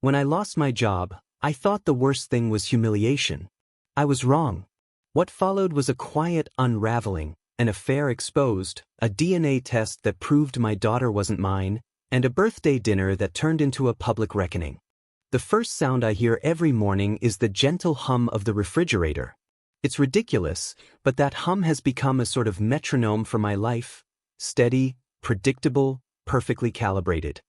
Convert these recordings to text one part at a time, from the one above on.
When I lost my job, I thought the worst thing was humiliation. I was wrong. What followed was a quiet unraveling, an affair exposed, a DNA test that proved my daughter wasn't mine, and a birthday dinner that turned into a public reckoning. The first sound I hear every morning is the gentle hum of the refrigerator. It's ridiculous, but that hum has become a sort of metronome for my life, steady, predictable, perfectly calibrated.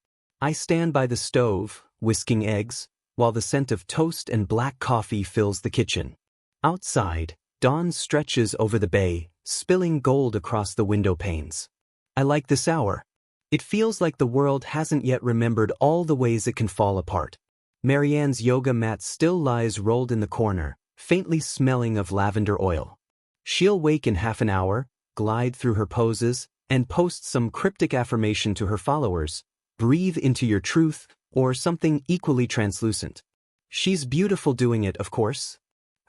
I stand by the stove, whisking eggs, while the scent of toast and black coffee fills the kitchen. Outside, dawn stretches over the bay, spilling gold across the window panes. I like this hour. It feels like the world hasn't yet remembered all the ways it can fall apart. Marianne's yoga mat still lies rolled in the corner, faintly smelling of lavender oil. She'll wake in half an hour, glide through her poses, and post some cryptic affirmation to her followers, breathe into your truth, or something equally translucent. She's beautiful doing it, of course.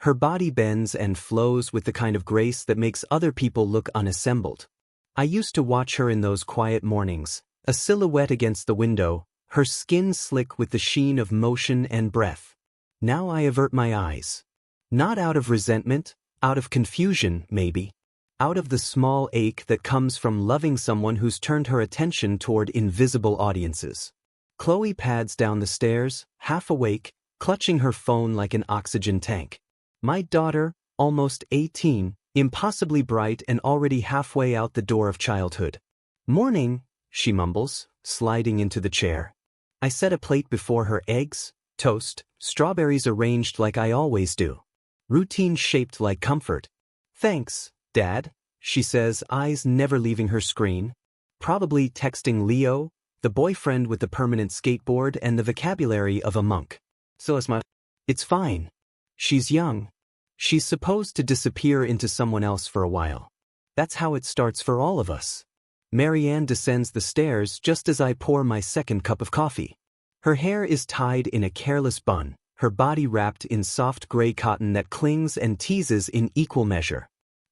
Her body bends and flows with the kind of grace that makes other people look unassembled. I used to watch her in those quiet mornings, a silhouette against the window, her skin slick with the sheen of motion and breath. Now I avert my eyes. Not out of resentment, out of confusion, maybe. Out of the small ache that comes from loving someone who's turned her attention toward invisible audiences. Chloe pads down the stairs, half awake, clutching her phone like an oxygen tank. My daughter, almost 18, impossibly bright and already halfway out the door of childhood. "Morning," she mumbles, sliding into the chair. I set a plate before her: eggs, toast, strawberries arranged like I always do. Routine shaped like comfort. "Thanks, Dad," she says, eyes never leaving her screen. Probably texting Leo, the boyfriend with the permanent skateboard and the vocabulary of a monk. "So is my..." It's fine. She's young. She's supposed to disappear into someone else for a while. That's how it starts for all of us. Marianne descends the stairs just as I pour my second cup of coffee. Her hair is tied in a careless bun, her body wrapped in soft gray cotton that clings and teases in equal measure.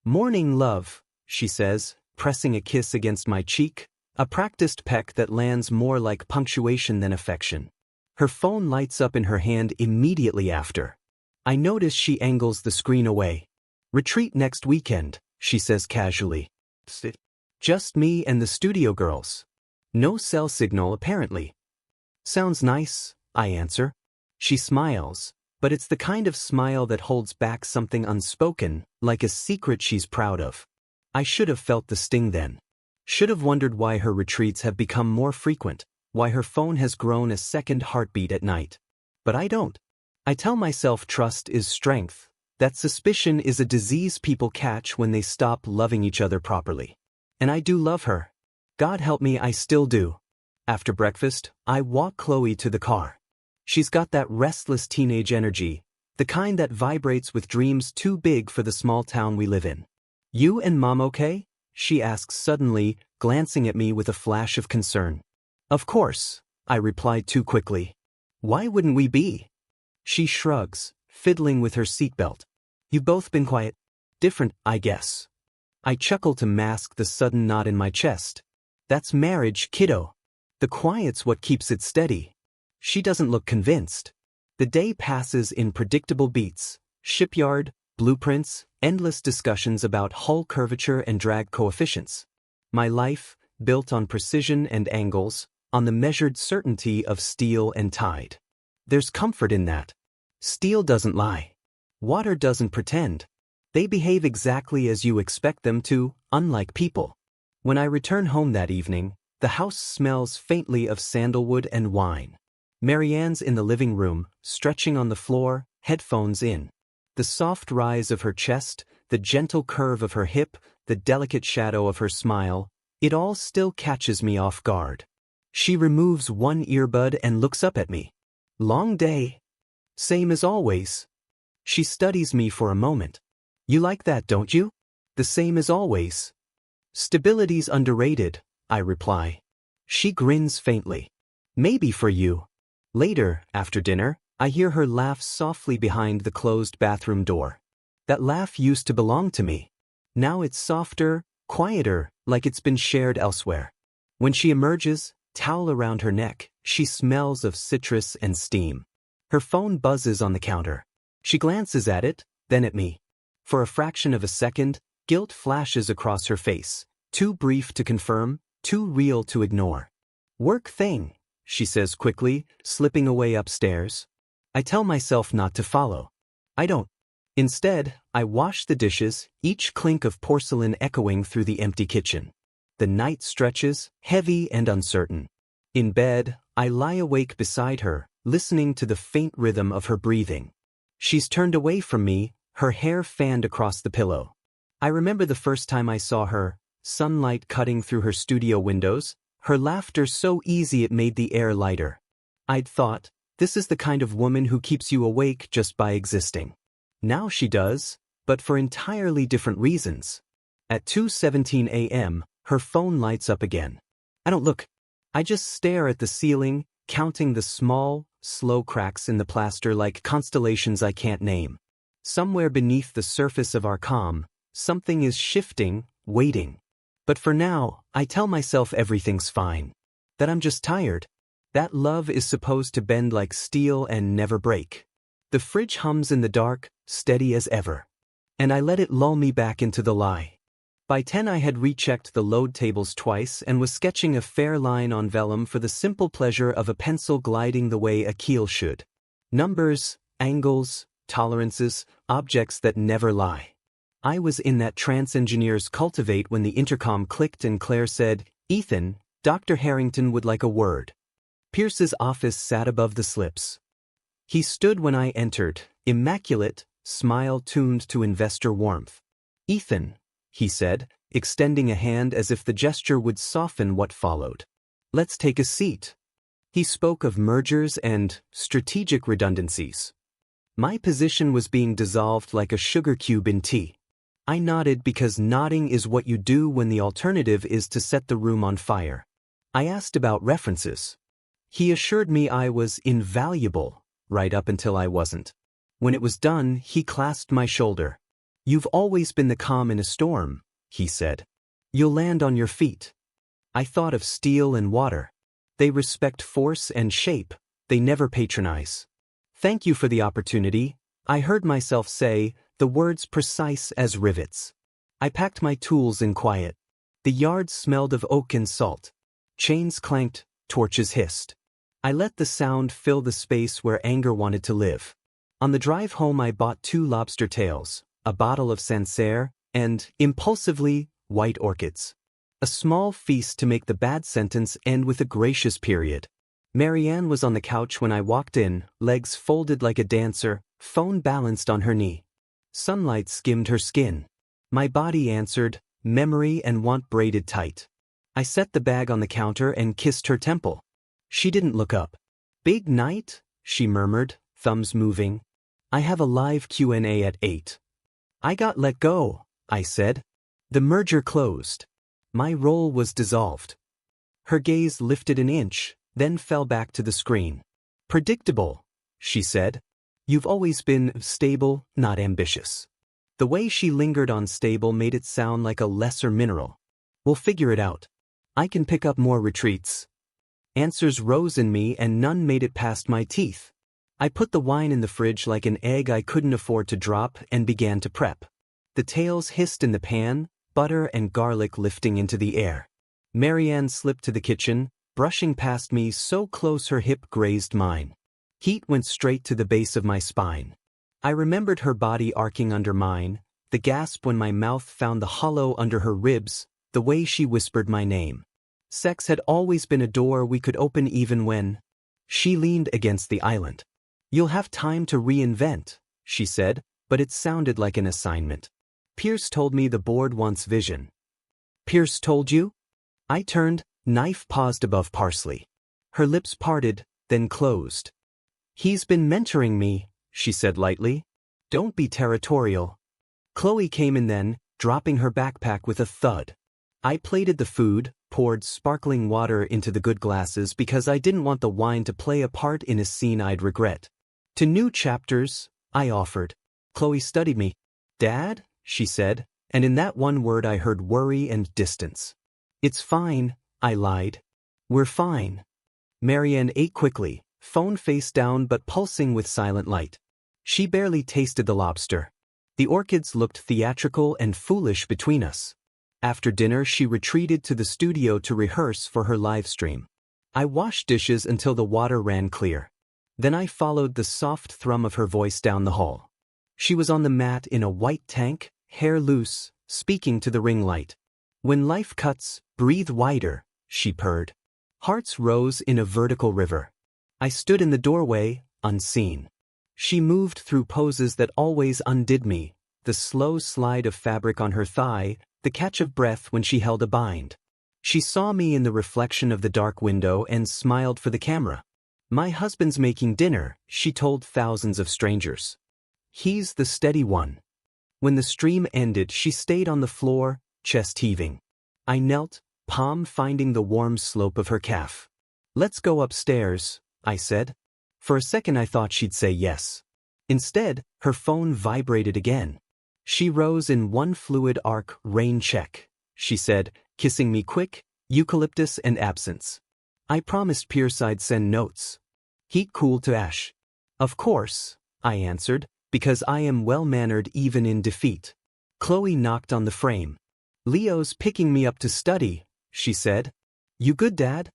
"Morning, love," she says, pressing a kiss against my cheek, a practiced peck that lands more like punctuation than affection. Her phone lights up in her hand immediately after. I notice she angles the screen away. "Retreat next weekend," she says casually. "Just me and the studio girls. No cell signal apparently." "Sounds nice," I answer. She smiles, but it's the kind of smile that holds back something unspoken, like a secret she's proud of. I should have felt the sting then. Should have wondered why her retreats have become more frequent, why her phone has grown a second heartbeat at night. But I don't. I tell myself trust is strength, that suspicion is a disease people catch when they stop loving each other properly. And I do love her. God help me, I still do. After breakfast, I walk Chloe to the car. She's got that restless teenage energy, the kind that vibrates with dreams too big for the small town we live in. "You and Mom okay?" she asks suddenly, glancing at me with a flash of concern. "Of course," I replied too quickly. "Why wouldn't we be?" She shrugs, fiddling with her seatbelt. "You've both been quiet. Different, I guess." I chuckle to mask the sudden knot in my chest. That's marriage, kiddo. The quiet's what keeps it steady. She doesn't look convinced. The day passes in predictable beats: shipyard, blueprints, endless discussions about hull curvature and drag coefficients. My life, built on precision and angles, on the measured certainty of steel and tide. There's comfort in that. Steel doesn't lie. Water doesn't pretend. They behave exactly as you expect them to, unlike people. When I return home that evening, the house smells faintly of sandalwood and wine. Marianne's in the living room, stretching on the floor, headphones in. The soft rise of her chest, the gentle curve of her hip, the delicate shadow of her smile, it all still catches me off guard. She removes one earbud and looks up at me. "Long day." "Same as always." She studies me for a moment. "You like that, don't you? The same as always." "Stability's underrated," I reply. She grins faintly. "Maybe for you." Later, after dinner, I hear her laugh softly behind the closed bathroom door. That laugh used to belong to me. Now it's softer, quieter, like it's been shared elsewhere. When she emerges, towel around her neck, She smells of citrus and steam. Her phone buzzes on the counter. She glances at it, then at me. For a fraction of a second, guilt flashes across her face, too brief to confirm, too real to ignore. "Work thing," she says quickly, slipping away upstairs. I tell myself not to follow. I don't. Instead, I wash the dishes, each clink of porcelain echoing through the empty kitchen. The night stretches, heavy and uncertain. In bed, I lie awake beside her, listening to the faint rhythm of her breathing. She's turned away from me, her hair fanned across the pillow. I remember the first time I saw her, sunlight cutting through her studio windows, her laughter so easy it made the air lighter. I'd thought, this is the kind of woman who keeps you awake just by existing. Now she does, but for entirely different reasons. At 2:17 a.m., her phone lights up again. I don't look. I just stare at the ceiling, counting the small, slow cracks in the plaster like constellations I can't name. Somewhere beneath the surface of our calm, something is shifting, waiting. But for now, I tell myself everything's fine. That I'm just tired. That love is supposed to bend like steel and never break. The fridge hums in the dark, steady as ever. And I let it lull me back into the lie. By 10 I had rechecked the load tables twice and was sketching a fair line on vellum for the simple pleasure of a pencil gliding the way a keel should. Numbers, angles, tolerances, objects that never lie. I was in that trance engineers cultivate when the intercom clicked and Claire said, "Ethan, Dr. Harrington would like a word." Pierce's office sat above the slips. He stood when I entered, immaculate, smile tuned to investor warmth. "Ethan," he said, extending a hand as if the gesture would soften what followed. "Let's take a seat." He spoke of mergers and strategic redundancies. My position was being dissolved like a sugar cube in tea. I nodded because nodding is what you do when the alternative is to set the room on fire. I asked about references. He assured me I was invaluable, right up until I wasn't. When it was done, he clasped my shoulder. "You've always been the calm in a storm," he said. "You'll land on your feet." I thought of steel and water. They respect force and shape, they never patronize. "Thank you for the opportunity," I heard myself say, the words precise as rivets. I packed my tools in quiet. The yard smelled of oak and salt. Chains clanked, torches hissed. I let the sound fill the space where anger wanted to live. On the drive home I bought 2 lobster tails, a bottle of Sancerre, and, impulsively, white orchids. A small feast to make the bad sentence end with a gracious period. Marianne was on the couch when I walked in, legs folded like a dancer, phone balanced on her knee. Sunlight skimmed her skin. My body answered, memory and want braided tight. I set the bag on the counter and kissed her temple. She didn't look up. "Big night?" she murmured, thumbs moving. "I have a live Q&A at 8. "I got let go," I said. The merger closed. My role was dissolved. Her gaze lifted an inch, then fell back to the screen. "Predictable," she said. "You've always been stable, not ambitious." The way she lingered on stable made it sound like a lesser mineral. "We'll figure it out. I can pick up more retreats." Answers rose in me and none made it past my teeth. I put the wine in the fridge like an egg I couldn't afford to drop and began to prep. The tails hissed in the pan, butter and garlic lifting into the air. Marianne slipped to the kitchen, brushing past me so close her hip grazed mine. Heat went straight to the base of my spine. I remembered her body arcing under mine, the gasp when my mouth found the hollow under her ribs, the way she whispered my name. Sex had always been a door we could open even when. She leaned against the island. "You'll have time to reinvent," she said, but it sounded like an assignment. "Pierce told me the board wants vision." "Pierce told you?" I turned, knife paused above parsley. Her lips parted, then closed. "He's been mentoring me," she said lightly. "Don't be territorial." Chloe came in then, dropping her backpack with a thud. I plated the food, poured sparkling water into the good glasses because I didn't want the wine to play a part in a scene I'd regret. "To new chapters," I offered. Chloe studied me. "Dad?" she said, and in that one word I heard worry and distance. "It's fine," I lied. "We're fine." Marianne ate quickly, phone face down but pulsing with silent light. She barely tasted the lobster. The orchids looked theatrical and foolish between us. After dinner she retreated to the studio to rehearse for her live stream. I washed dishes until the water ran clear. Then I followed the soft thrum of her voice down the hall. She was on the mat in a white tank, hair loose, speaking to the ring light. "When life cuts, breathe wider," she purred. Hearts rose in a vertical river. I stood in the doorway, unseen. She moved through poses that always undid me, the slow slide of fabric on her thigh, the catch of breath when she held a bind. She saw me in the reflection of the dark window and smiled for the camera. "My husband's making dinner," she told thousands of strangers. "He's the steady one." When the stream ended, she stayed on the floor, chest heaving. I knelt, palm finding the warm slope of her calf. "Let's go upstairs," I said. For a second I thought she'd say yes. Instead, her phone vibrated again. She rose in one fluid arc. "Rain check," she said, kissing me quick, eucalyptus and absence. I promised Pierce I'd send notes. "Heat cool to ash." "Of course," I answered, because I am well-mannered even in defeat. Chloe knocked on the frame. "Leo's picking me up to study," she said. "You good, Dad?"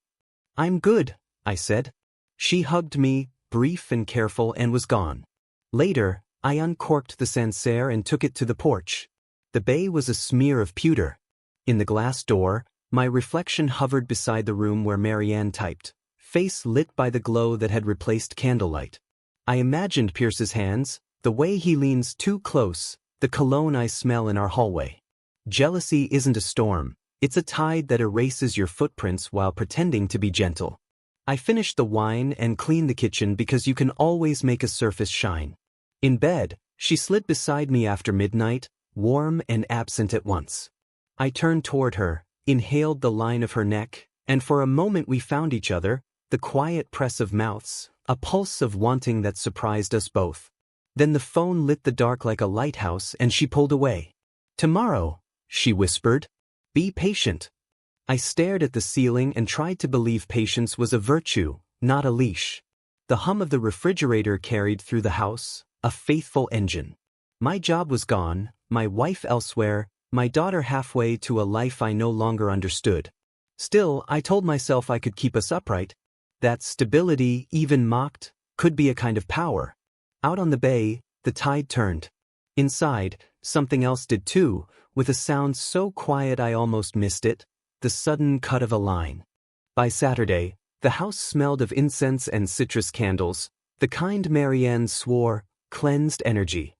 "I'm good," I said. She hugged me, brief and careful, and was gone. Later, I uncorked the Sancerre and took it to the porch. The bay was a smear of pewter. In the glass door, my reflection hovered beside the room where Marianne typed, face lit by the glow that had replaced candlelight. I imagined Pierce's hands, the way he leans too close, the cologne I smell in our hallway. Jealousy isn't a storm, it's a tide that erases your footprints while pretending to be gentle. I finished the wine and cleaned the kitchen because you can always make a surface shine. In bed, she slid beside me after midnight, warm and absent at once. I turned toward her, inhaled the line of her neck, and for a moment we found each other, the quiet press of mouths, a pulse of wanting that surprised us both. Then the phone lit the dark like a lighthouse and she pulled away. "Tomorrow," she whispered. "Be patient." I stared at the ceiling and tried to believe patience was a virtue, not a leash. The hum of the refrigerator carried through the house, a faithful engine. My job was gone, my wife elsewhere, my daughter halfway to a life I no longer understood. Still, I told myself I could keep us upright. That stability, even mocked, could be a kind of power. Out on the bay, the tide turned. Inside, something else did too, with a sound so quiet I almost missed it, the sudden cut of a line. By Saturday, the house smelled of incense and citrus candles, the kind Marianne swore, cleansed energy.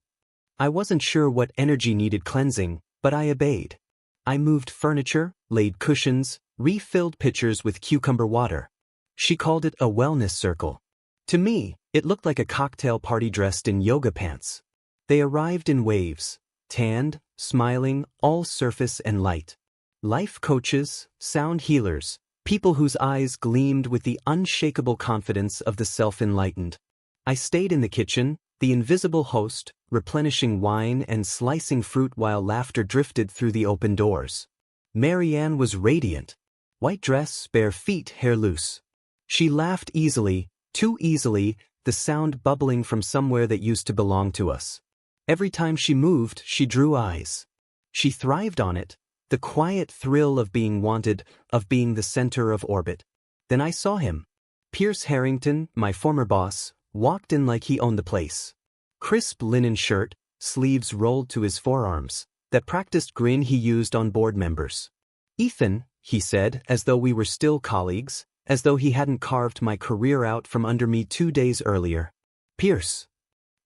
I wasn't sure what energy needed cleansing, but I obeyed. I moved furniture, laid cushions, refilled pitchers with cucumber water. She called it a wellness circle. To me, it looked like a cocktail party dressed in yoga pants. They arrived in waves, tanned, smiling, all surface and light. Life coaches, sound healers, people whose eyes gleamed with the unshakable confidence of the self-enlightened. I stayed in the kitchen, the invisible host, replenishing wine and slicing fruit while laughter drifted through the open doors. Marianne was radiant. White dress, bare feet, hair loose. She laughed easily, too easily, the sound bubbling from somewhere that used to belong to us. Every time she moved, she drew eyes. She thrived on it, the quiet thrill of being wanted, of being the center of orbit. Then I saw him. Pierce Harrington, my former boss, walked in like he owned the place. Crisp linen shirt, sleeves rolled to his forearms, that practiced grin he used on board members. "Ethan," he said, as though we were still colleagues, as though he hadn't carved my career out from under me 2 days earlier. "Pierce."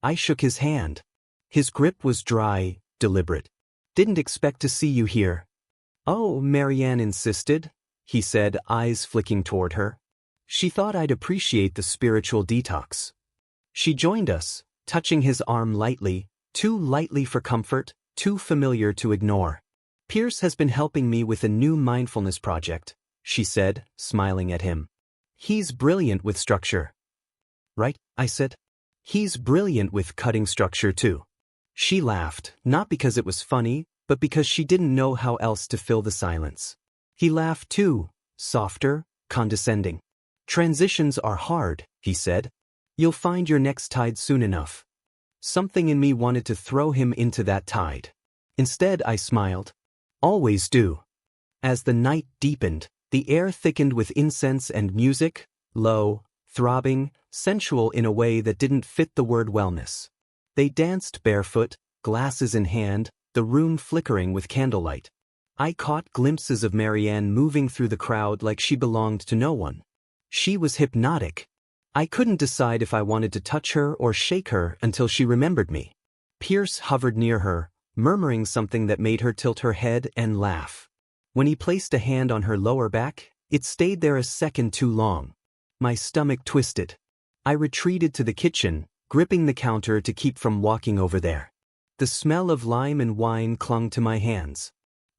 I shook his hand. His grip was dry, deliberate. "Didn't expect to see you here." "Oh," Marianne insisted, he said, eyes flicking toward her. She thought I'd appreciate the spiritual detox. She joined us, touching his arm lightly, too lightly for comfort, too familiar to ignore. "Pierce has been helping me with a new mindfulness project," she said, smiling at him. "He's brilliant with structure." "Right," I said. "He's brilliant with cutting structure too." She laughed, not because it was funny, but because she didn't know how else to fill the silence. He laughed too, softer, condescending. Transitions are hard, he said. You'll find your next tide soon enough. Something in me wanted to throw him into that tide. Instead, I smiled. Always do. As the night deepened, the air thickened with incense and music, low, throbbing, sensual in a way that didn't fit the word wellness. They danced barefoot, glasses in hand, the room flickering with candlelight. I caught glimpses of Marianne moving through the crowd like she belonged to no one. She was hypnotic. I couldn't decide if I wanted to touch her or shake her until she remembered me. Pierce hovered near her, murmuring something that made her tilt her head and laugh. When he placed a hand on her lower back, it stayed there a second too long. My stomach twisted. I retreated to the kitchen, gripping the counter to keep from walking over there. The smell of lime and wine clung to my hands.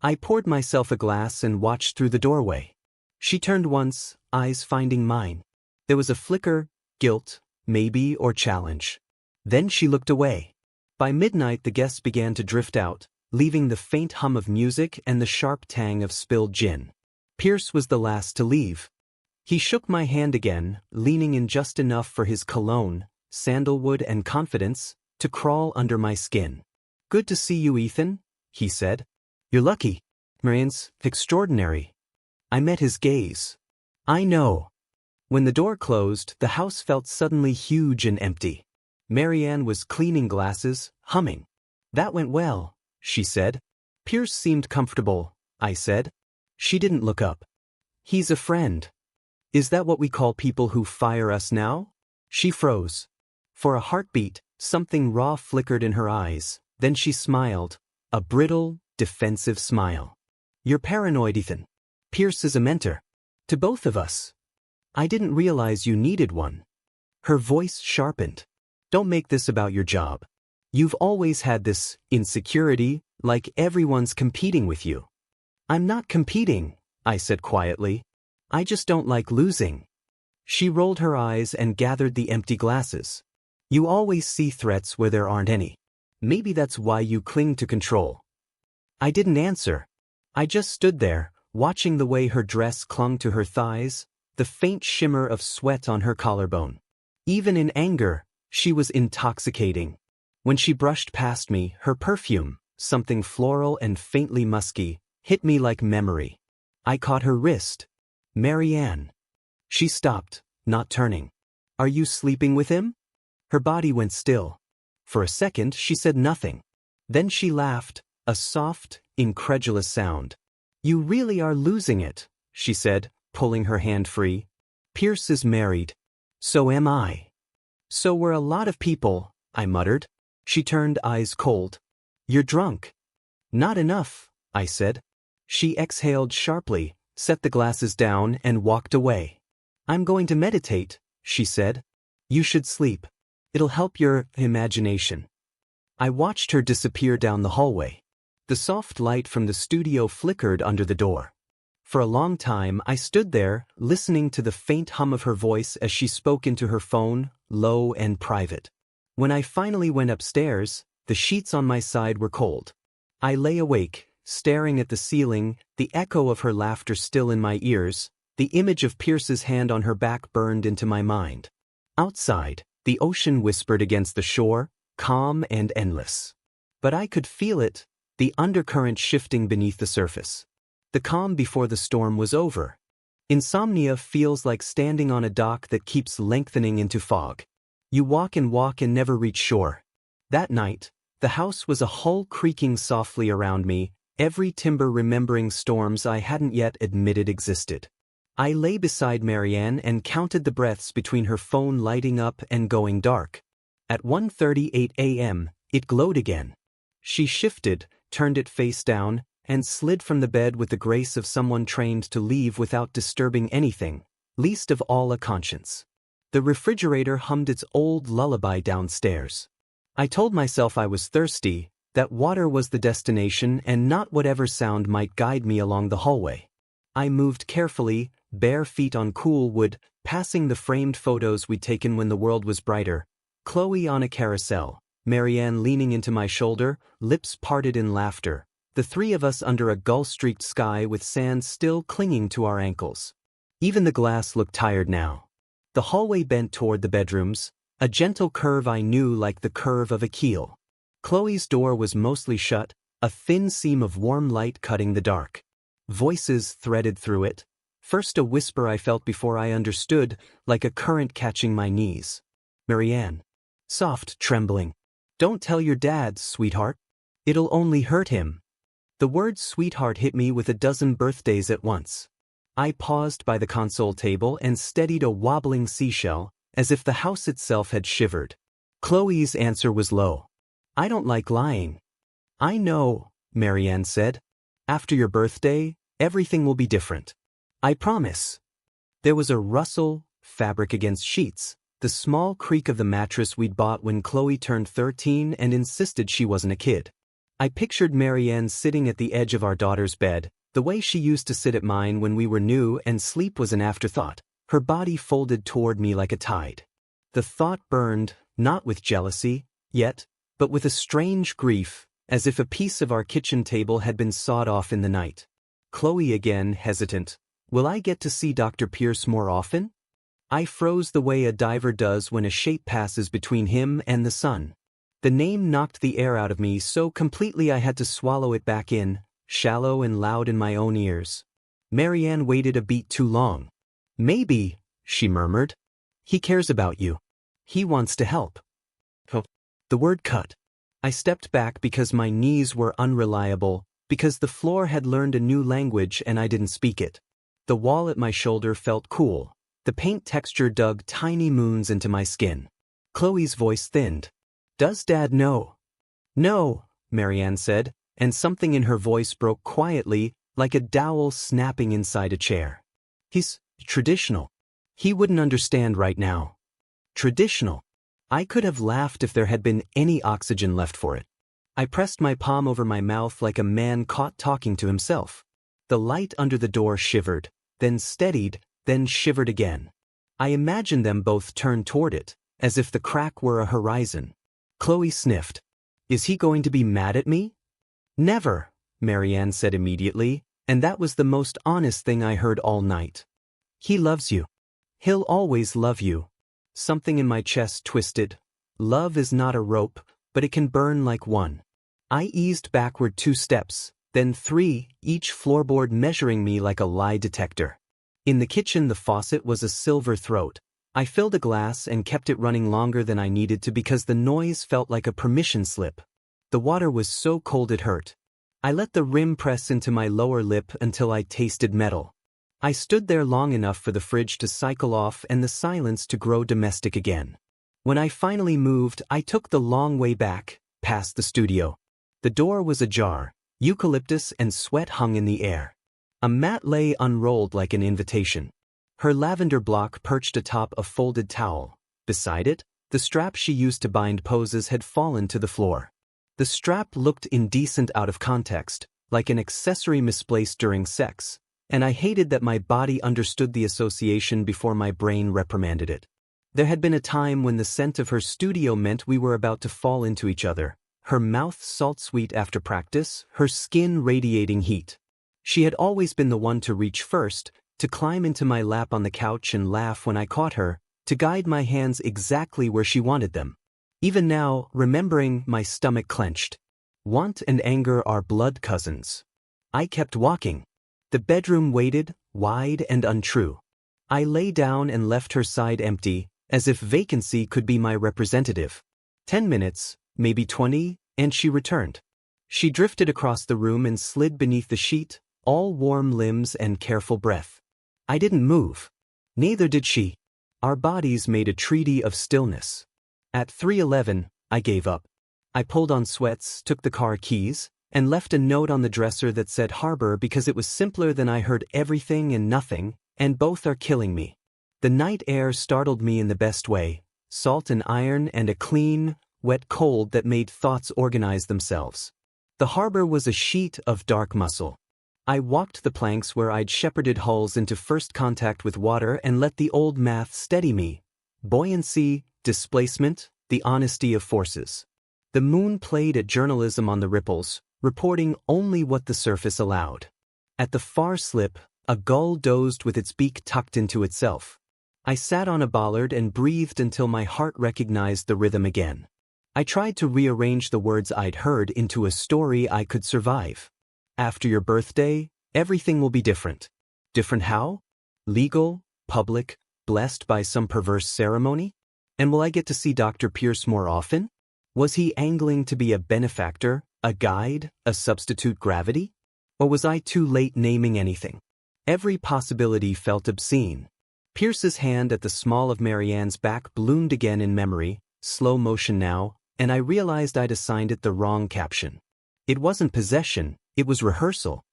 I poured myself a glass and watched through the doorway. She turned once, eyes finding mine. There was a flicker, guilt, maybe, or challenge. Then she looked away. By midnight the guests began to drift out, leaving the faint hum of music and the sharp tang of spilled gin. Pierce was the last to leave. He shook my hand again, leaning in just enough for his cologne, sandalwood and confidence, to crawl under my skin. "Good to see you, Ethan," he said. "You're lucky. Marianne's extraordinary." I met his gaze. "I know." When the door closed, the house felt suddenly huge and empty. Marianne was cleaning glasses, humming. "That went well," she said. "Pierce seemed comfortable," I said. She didn't look up. "He's a friend." "Is that what we call people who fire us now?" She froze. For a heartbeat, something raw flickered in her eyes, then she smiled, a brittle, defensive smile. "You're paranoid, Ethan. Pierce is a mentor. To both of us. I didn't realize you needed one." Her voice sharpened. "Don't make this about your job. You've always had this insecurity, like everyone's competing with you." "I'm not competing," I said quietly. "I just don't like losing." She rolled her eyes and gathered the empty glasses. "You always see threats where there aren't any. Maybe that's why you cling to control." I didn't answer. I just stood there, watching the way her dress clung to her thighs, the faint shimmer of sweat on her collarbone. Even in anger, she was intoxicating. When she brushed past me, her perfume, something floral and faintly musky, hit me like memory. I caught her wrist. "Marianne." She stopped, not turning. "Are you sleeping with him?" Her body went still. For a second, she said nothing. Then she laughed, a soft, incredulous sound. "You really are losing it," she said, pulling her hand free. "Pierce is married. So am I." "So were a lot of people," I muttered. She turned, eyes cold. "You're drunk." "Not enough," I said. She exhaled sharply, set the glasses down, and walked away. "I'm going to meditate," she said. "You should sleep. It'll help your imagination." I watched her disappear down the hallway. The soft light from the studio flickered under the door. For a long time I stood there, listening to the faint hum of her voice as she spoke into her phone, low and private. When I finally went upstairs, the sheets on my side were cold. I lay awake, staring at the ceiling, the echo of her laughter still in my ears, the image of Pierce's hand on her back burned into my mind. Outside, the ocean whispered against the shore, calm and endless. But I could feel it, the undercurrent shifting beneath the surface. The calm before the storm was over. Insomnia feels like standing on a dock that keeps lengthening into fog. You walk and never reach shore. That night, the house was a hull creaking softly around me, every timber remembering storms I hadn't yet admitted existed. I lay beside Marianne and counted the breaths between her phone lighting up and going dark. At 1:38 a.m., it glowed again. She shifted, turned it face down, and slid from the bed with the grace of someone trained to leave without disturbing anything, least of all a conscience. The refrigerator hummed its old lullaby downstairs. I told myself I was thirsty, that water was the destination and not whatever sound might guide me along the hallway. I moved carefully, bare feet on cool wood, passing the framed photos we'd taken when the world was brighter. Chloe on a carousel, Marianne leaning into my shoulder, lips parted in laughter, the three of us under a gull-streaked sky with sand still clinging to our ankles. Even the glass looked tired now. The hallway bent toward the bedrooms, a gentle curve I knew like the curve of a keel. Chloe's door was mostly shut, a thin seam of warm light cutting the dark. Voices threaded through it. First a whisper I felt before I understood, like a current catching my knees. Marianne. Soft, trembling. Don't tell your dad, sweetheart. It'll only hurt him. The word sweetheart hit me with a dozen birthdays at once. I paused by the console table and steadied a wobbling seashell, as if the house itself had shivered. Chloe's answer was low. I don't like lying. I know, Marianne said. After your birthday, everything will be different. I promise. There was a rustle, fabric against sheets, the small creak of the mattress we'd bought when Chloe turned 13 and insisted she wasn't a kid. I pictured Marianne sitting at the edge of our daughter's bed, the way she used to sit at mine when we were new and sleep was an afterthought, her body folded toward me like a tide. The thought burned, not with jealousy, yet, but with a strange grief, as if a piece of our kitchen table had been sawed off in the night. Chloe again, hesitant. Will I get to see Dr. Pierce more often? I froze the way a diver does when a shape passes between him and the sun. The name knocked the air out of me so completely I had to swallow it back in, shallow and loud in my own ears. Marianne waited a beat too long. Maybe, she murmured. He cares about you. He wants to help. The word cut. I stepped back because my knees were unreliable, because the floor had learned a new language and I didn't speak it. The wall at my shoulder felt cool. The paint texture dug tiny moons into my skin. Chloe's voice thinned. Does Dad know? No, Marianne said, and something in her voice broke quietly, like a dowel snapping inside a chair. He's traditional. He wouldn't understand right now. Traditional. I could have laughed if there had been any oxygen left for it. I pressed my palm over my mouth like a man caught talking to himself. The light under the door shivered, then steadied, then shivered again. I imagined them both turn toward it, as if the crack were a horizon. Chloe sniffed. Is he going to be mad at me? Never, Marianne said immediately, and that was the most honest thing I heard all night. He loves you. He'll always love you. Something in my chest twisted. Love is not a rope, but it can burn like one. I eased backward 2 steps, then 3, each floorboard measuring me like a lie detector. In the kitchen the faucet was a silver throat. I filled a glass and kept it running longer than I needed to because the noise felt like a permission slip. The water was so cold it hurt. I let the rim press into my lower lip until I tasted metal. I stood there long enough for the fridge to cycle off and the silence to grow domestic again. When I finally moved, I took the long way back, past the studio. The door was ajar, eucalyptus and sweat hung in the air. A mat lay unrolled like an invitation. Her lavender block perched atop a folded towel. Beside it, the strap she used to bind poses had fallen to the floor. The strap looked indecent out of context, like an accessory misplaced during sex, and I hated that my body understood the association before my brain reprimanded it. There had been a time when the scent of her studio meant we were about to fall into each other, her mouth salt-sweet after practice, her skin radiating heat. She had always been the one to reach first, to climb into my lap on the couch and laugh when I caught her, to guide my hands exactly where she wanted them. Even now, remembering, my stomach clenched. Want and anger are blood cousins. I kept walking. The bedroom waited, wide and untrue. I lay down and left her side empty, as if vacancy could be my representative. 10 minutes, maybe 20, and she returned. She drifted across the room and slid beneath the sheet, all warm limbs and careful breath. I didn't move. Neither did she. Our bodies made a treaty of stillness. At 3:11, I gave up. I pulled on sweats, took the car keys, and left a note on the dresser that said harbor because it was simpler than I heard everything and nothing, and both are killing me. The night air startled me in the best way, salt and iron and a clean, wet cold that made thoughts organize themselves. The harbor was a sheet of dark muscle. I walked the planks where I'd shepherded hulls into first contact with water and let the old math steady me. Buoyancy, displacement, the honesty of forces. The moon played at journalism on the ripples, reporting only what the surface allowed. At the far slip, A gull dozed with its beak tucked into itself. I sat on a bollard and breathed until my heart recognized the rhythm again. I tried to rearrange the words I'd heard into a story I could survive. After your birthday, everything will be different. Different how? Legal, public, blessed by some perverse ceremony? And will I get to see Dr. Pierce more often? Was he angling to be a benefactor, a guide, a substitute gravity? Or was I too late naming anything? Every possibility felt obscene. Pierce's hand at the small of Marianne's back bloomed again in memory, slow motion now, and I realized I'd assigned it the wrong caption. It wasn't possession, it was rehearsal.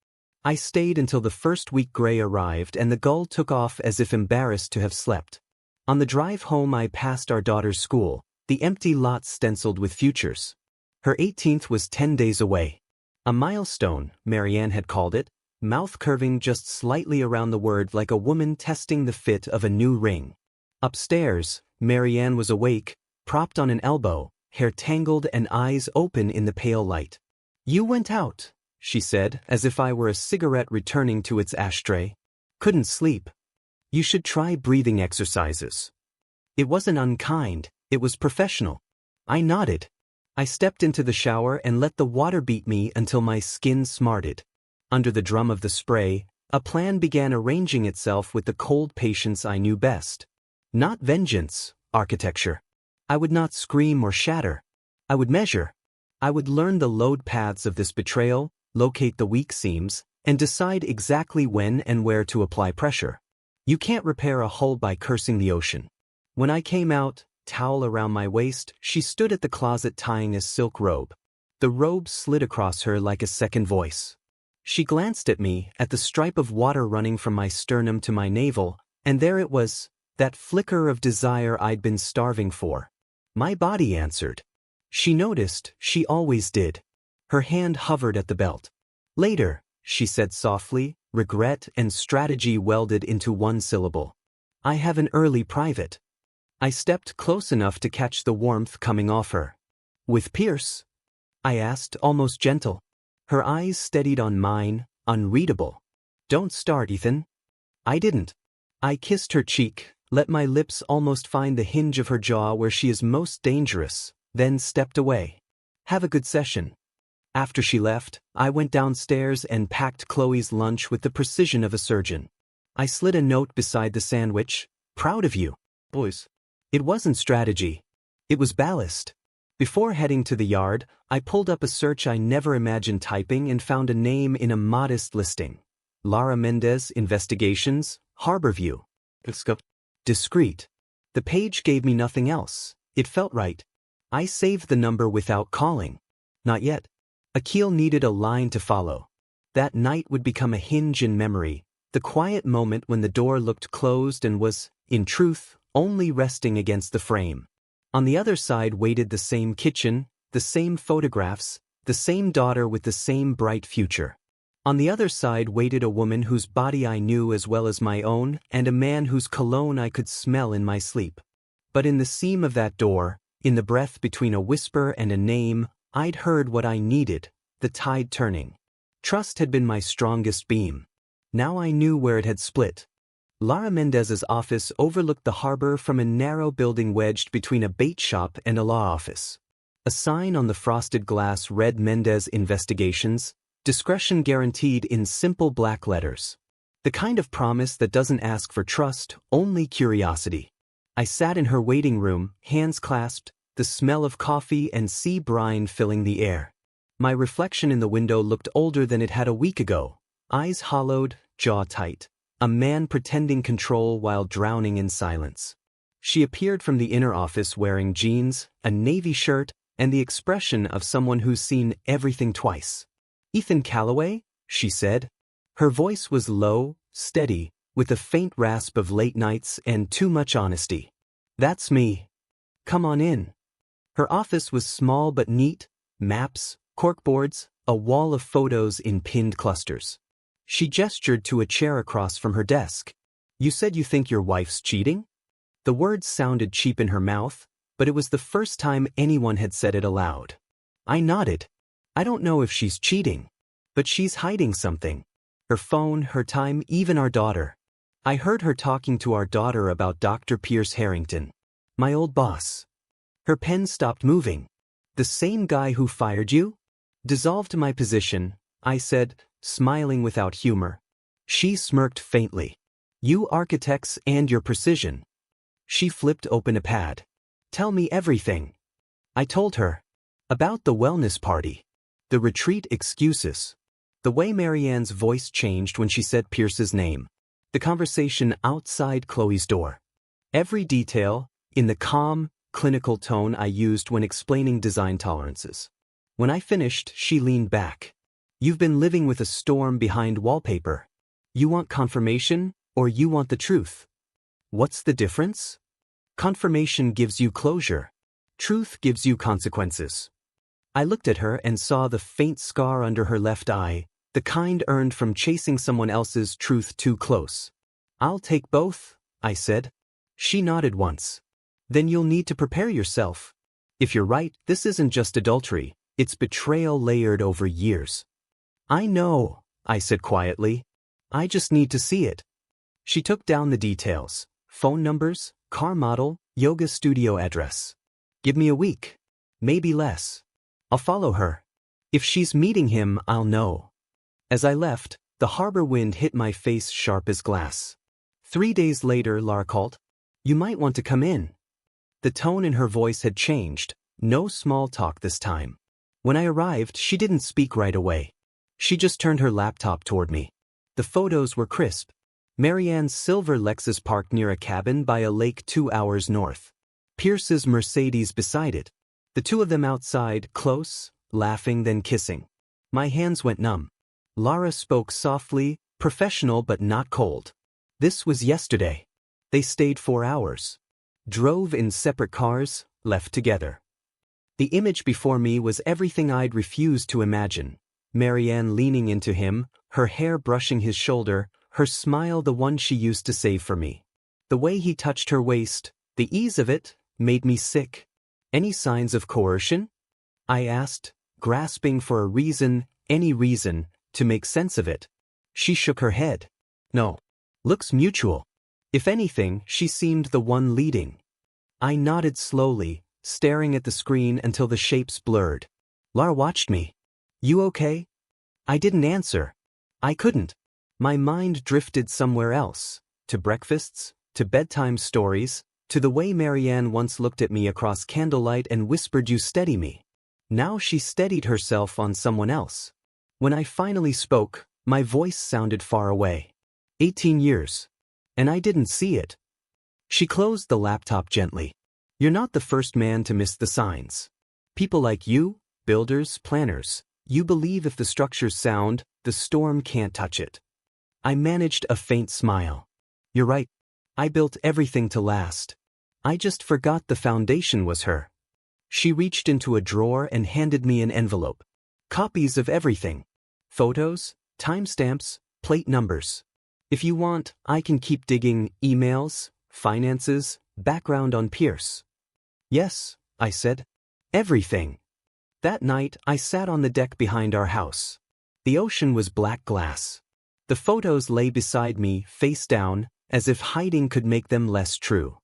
I stayed until the first week gray arrived and the gull took off as if embarrassed to have slept. On the drive home I passed our daughter's school, the empty lot stenciled with futures. Her 18th was 10 days away. A milestone, Marianne had called it, mouth curving just slightly around the word like a woman testing the fit of a new ring. Upstairs, Marianne was awake, propped on an elbow, hair tangled and eyes open in the pale light. "You went out," she said, as if I were a cigarette returning to its ashtray. "Couldn't sleep. You should try breathing exercises." It wasn't unkind, it was professional. I nodded. I stepped into the shower and let the water beat me until my skin smarted. Under the drum of the spray, a plan began arranging itself with the cold patience I knew best. Not vengeance, architecture. I would not scream or shatter. I would measure. I would learn the load paths of this betrayal, locate the weak seams, and decide exactly when and where to apply pressure. You can't repair a hull by cursing the ocean. When I came out, towel around my waist, she stood at the closet tying a silk robe. The robe slid across her like a second voice. She glanced at me, at the stripe of water running from my sternum to my navel, and there it was, that flicker of desire I'd been starving for. My body answered. She noticed, she always did. Her hand hovered at the belt. "Later," she said softly, regret and strategy welded into one syllable. "I have an early private." I stepped close enough to catch the warmth coming off her. "With Pierce?" I asked, almost gentle. Her eyes steadied on mine, unreadable. "Don't start, Ethan." I didn't. I kissed her cheek, let my lips almost find the hinge of her jaw where she is most dangerous, then stepped away. "Have a good session." After she left, I went downstairs and packed Chloe's lunch with the precision of a surgeon. I slid a note beside the sandwich, "Proud of you, boys." It wasn't strategy. It was ballast. Before heading to the yard, I pulled up a search I never imagined typing and found a name in a modest listing. Lara Mendez Investigations, Harborview. Discreet. The page gave me nothing else. It felt right. I saved the number without calling. Not yet. Akil needed a line to follow. That night would become a hinge in memory, the quiet moment when the door looked closed and was, in truth, only resting against the frame. On the other side waited the same kitchen, the same photographs, the same daughter with the same bright future. On the other side waited a woman whose body I knew as well as my own, and a man whose cologne I could smell in my sleep. But in the seam of that door, in the breath between a whisper and a name, I'd heard what I needed, the tide turning. Trust had been my strongest beam. Now I knew where it had split. Lara Mendez's office overlooked the harbor from a narrow building wedged between a bait shop and a law office. A sign on the frosted glass read Mendez Investigations, discretion guaranteed in simple black letters. The kind of promise that doesn't ask for trust, only curiosity. I sat in her waiting room, hands clasped, the smell of coffee and sea brine filling the air. My reflection in the window looked older than it had a week ago, eyes hollowed, jaw tight. A man pretending control while drowning in silence. She appeared from the inner office wearing jeans, a navy shirt, and the expression of someone who's seen everything twice. "Ethan Calloway?" she said. Her voice was low, steady, with a faint rasp of late nights and too much honesty. "That's me. Come on in." Her office was small but neat, maps, corkboards, a wall of photos in pinned clusters. She gestured to a chair across from her desk. "You said you think your wife's cheating?" The words sounded cheap in her mouth, but it was the first time anyone had said it aloud. I nodded. "I don't know if she's cheating, but she's hiding something." Her phone, her time, even our daughter. I heard her talking to our daughter about Dr. Pierce Harrington. My old boss. Her pen stopped moving. The same guy who fired you? Dissolved my position, I said, smiling without humor. She smirked faintly. You architects and your precision. She flipped open a pad. Tell me everything. I told her. About the wellness party. The retreat excuses. The way Marianne's voice changed when she said Pierce's name. The conversation outside Chloe's door. Every detail, in the calm, clinical tone I used when explaining design tolerances. When I finished, she leaned back. You've been living with a storm behind wallpaper. You want confirmation, or you want the truth? What's the difference? Confirmation gives you closure. Truth gives you consequences. I looked at her and saw the faint scar under her left eye, the kind earned from chasing someone else's truth too close. I'll take both, I said. She nodded once. Then you'll need to prepare yourself. If you're right, this isn't just adultery, it's betrayal layered over years. I know, I said quietly. I just need to see it. She took down the details. Phone numbers, car model, yoga studio address. Give me a week. Maybe less. I'll follow her. If she's meeting him, I'll know. As I left, the harbor wind hit my face sharp as glass. 3 days later, Lara called. You might want to come in. The tone in her voice had changed. No small talk this time. When I arrived, she didn't speak right away. She just turned her laptop toward me. The photos were crisp. Marianne's silver Lexus parked near a cabin by a lake 2 hours north. Pierce's Mercedes beside it. The two of them outside, close, laughing then kissing. My hands went numb. Lara spoke softly, professional but not cold. This was yesterday. They stayed 4 hours. Drove in separate cars, left together. The image before me was everything I'd refused to imagine. Marianne leaning into him, her hair brushing his shoulder, her smile the one she used to save for me. The way he touched her waist, the ease of it, made me sick. Any signs of coercion? I asked, grasping for a reason, any reason, to make sense of it. She shook her head. No. Looks mutual. If anything, she seemed the one leading. I nodded slowly, staring at the screen until the shapes blurred. Lara watched me. You okay? I didn't answer. I couldn't. My mind drifted somewhere else, to breakfasts, to bedtime stories, to the way Marianne once looked at me across candlelight and whispered you steady me. Now she steadied herself on someone else. When I finally spoke, my voice sounded far away. 18 years. And I didn't see it. She closed the laptop gently. You're not the first man to miss the signs. People like you, builders, planners, you believe if the structure's sound, the storm can't touch it. I managed a faint smile. You're right. I built everything to last. I just forgot the foundation was her. She reached into a drawer and handed me an envelope. Copies of everything. Photos, timestamps, plate numbers. If you want, I can keep digging emails, finances, background on Pierce. Yes, I said. Everything. That night, I sat on the deck behind our house. The ocean was black glass. The photos lay beside me, face down, as if hiding could make them less true.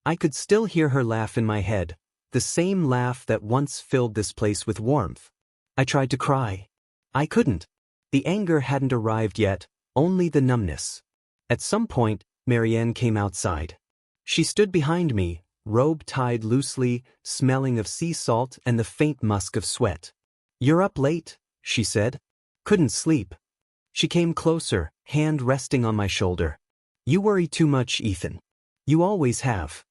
I could still hear her laugh in my head, the same laugh that once filled this place with warmth. I tried to cry. I couldn't. The anger hadn't arrived yet, only the numbness. At some point, Marianne came outside. She stood behind me, robe tied loosely, smelling of sea salt and the faint musk of sweat. You're up late, she said. Couldn't sleep. She came closer, hand resting on my shoulder. You worry too much, Ethan. You always have.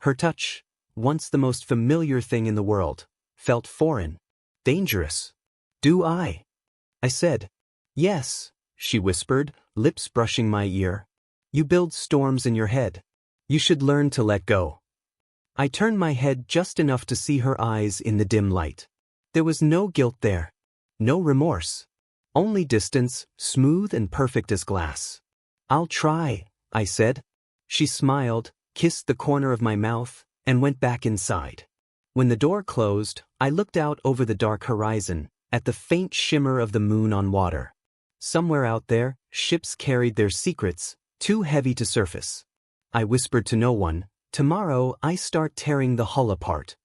Her touch, once the most familiar thing in the world, felt foreign, dangerous. Do I? I said. Yes, she whispered, lips brushing my ear. You build storms in your head. You should learn to let go. I turned my head just enough to see her eyes in the dim light. There was no guilt there. No remorse. Only distance, smooth and perfect as glass. I'll try, I said. She smiled, kissed the corner of my mouth, and went back inside. When the door closed, I looked out over the dark horizon, at the faint shimmer of the moon on water. Somewhere out there, ships carried their secrets, too heavy to surface. I whispered to no one, "Tomorrow I start tearing the hull apart."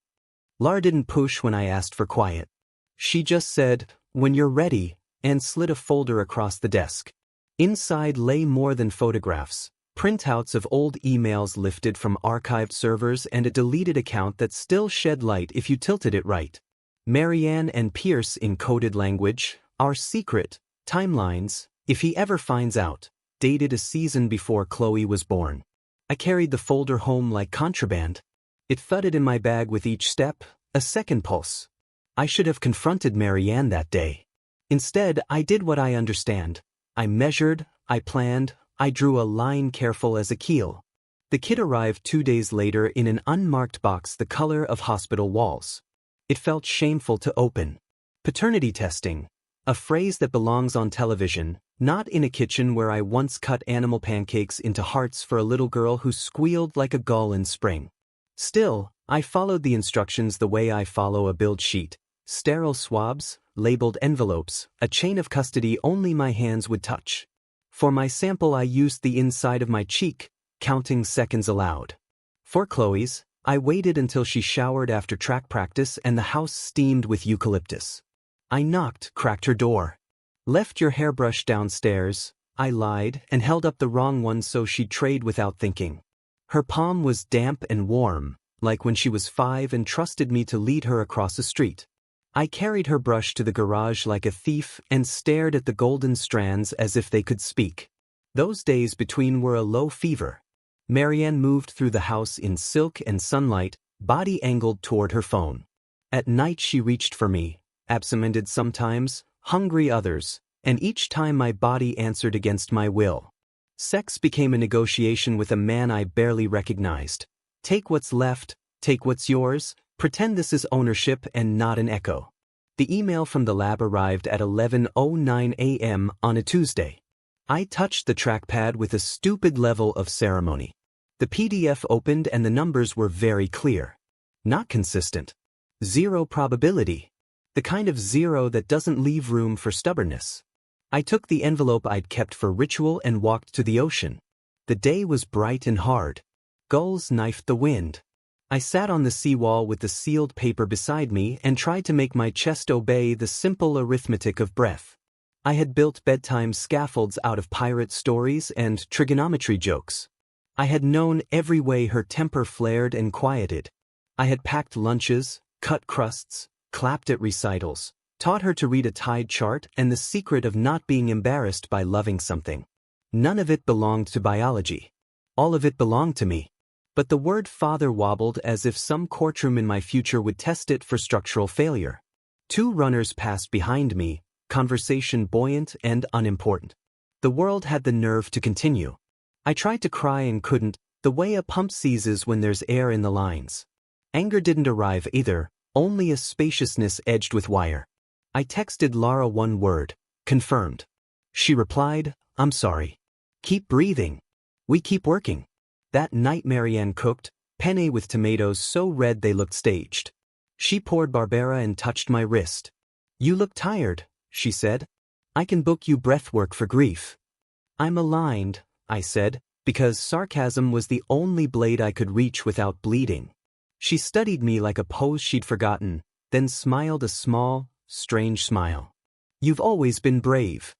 Lara didn't push when I asked for quiet. She just said, "When you're ready," and slid a folder across the desk. Inside lay more than photographs, printouts of old emails lifted from archived servers and a deleted account that still shed light if you tilted it right. Marianne and Pierce in coded language, our secret, timelines, if he ever finds out, dated a season before Chloe was born. I carried the folder home like contraband. It thudded in my bag with each step, a second pulse. I should have confronted Marianne that day. Instead, I did what I understand. I measured, I planned, I drew a line careful as a keel. The kit arrived 2 days later in an unmarked box the color of hospital walls. It felt shameful to open. Paternity testing, a phrase that belongs on television, not in a kitchen where I once cut animal pancakes into hearts for a little girl who squealed like a gull in spring. Still, I followed the instructions the way I follow a build sheet. Sterile swabs, labeled envelopes, a chain of custody only my hands would touch. For my sample I used the inside of my cheek, counting seconds aloud. For Chloe's, I waited until she showered after track practice and the house steamed with eucalyptus. I knocked, cracked her door. "Left your hairbrush downstairs," I lied, and held up the wrong one so she'd trade without thinking. Her palm was damp and warm, like when she was 5 and trusted me to lead her across the street. I carried her brush to the garage like a thief and stared at the golden strands as if they could speak. Those days between were a low fever. Marianne moved through the house in silk and sunlight, body angled toward her phone. At night she reached for me, absent-minded sometimes, hungry others, and each time my body answered against my will. Sex became a negotiation with a man I barely recognized. Take what's left, take what's yours, pretend this is ownership and not an echo. The email from the lab arrived at 11:09 a.m. on a Tuesday. I touched the trackpad with a stupid level of ceremony. The PDF opened and the numbers were very clear. Not consistent. 0 probability. The kind of 0 that doesn't leave room for stubbornness. I took the envelope I'd kept for ritual and walked to the ocean. The day was bright and hard. Gulls knifed the wind. I sat on the seawall with the sealed paper beside me and tried to make my chest obey the simple arithmetic of breath. I had built bedtime scaffolds out of pirate stories and trigonometry jokes. I had known every way her temper flared and quieted. I had packed lunches, cut crusts, clapped at recitals, taught her to read a tide chart and the secret of not being embarrassed by loving something. None of it belonged to biology. All of it belonged to me. But the word father wobbled as if some courtroom in my future would test it for structural failure. 2 runners passed behind me, conversation buoyant and unimportant. The world had the nerve to continue. I tried to cry and couldn't, the way a pump seizes when there's air in the lines. Anger didn't arrive either, only a spaciousness edged with wire. I texted Lara one word, confirmed. She replied, "I'm sorry. Keep breathing. We keep working." That night Marianne cooked, penne with tomatoes so red they looked staged. She poured Barbera and touched my wrist. "You look tired," she said. "I can book you breath work for grief." "I'm aligned," I said, because sarcasm was the only blade I could reach without bleeding. She studied me like a pose she'd forgotten, then smiled a small, strange smile. "You've always been brave."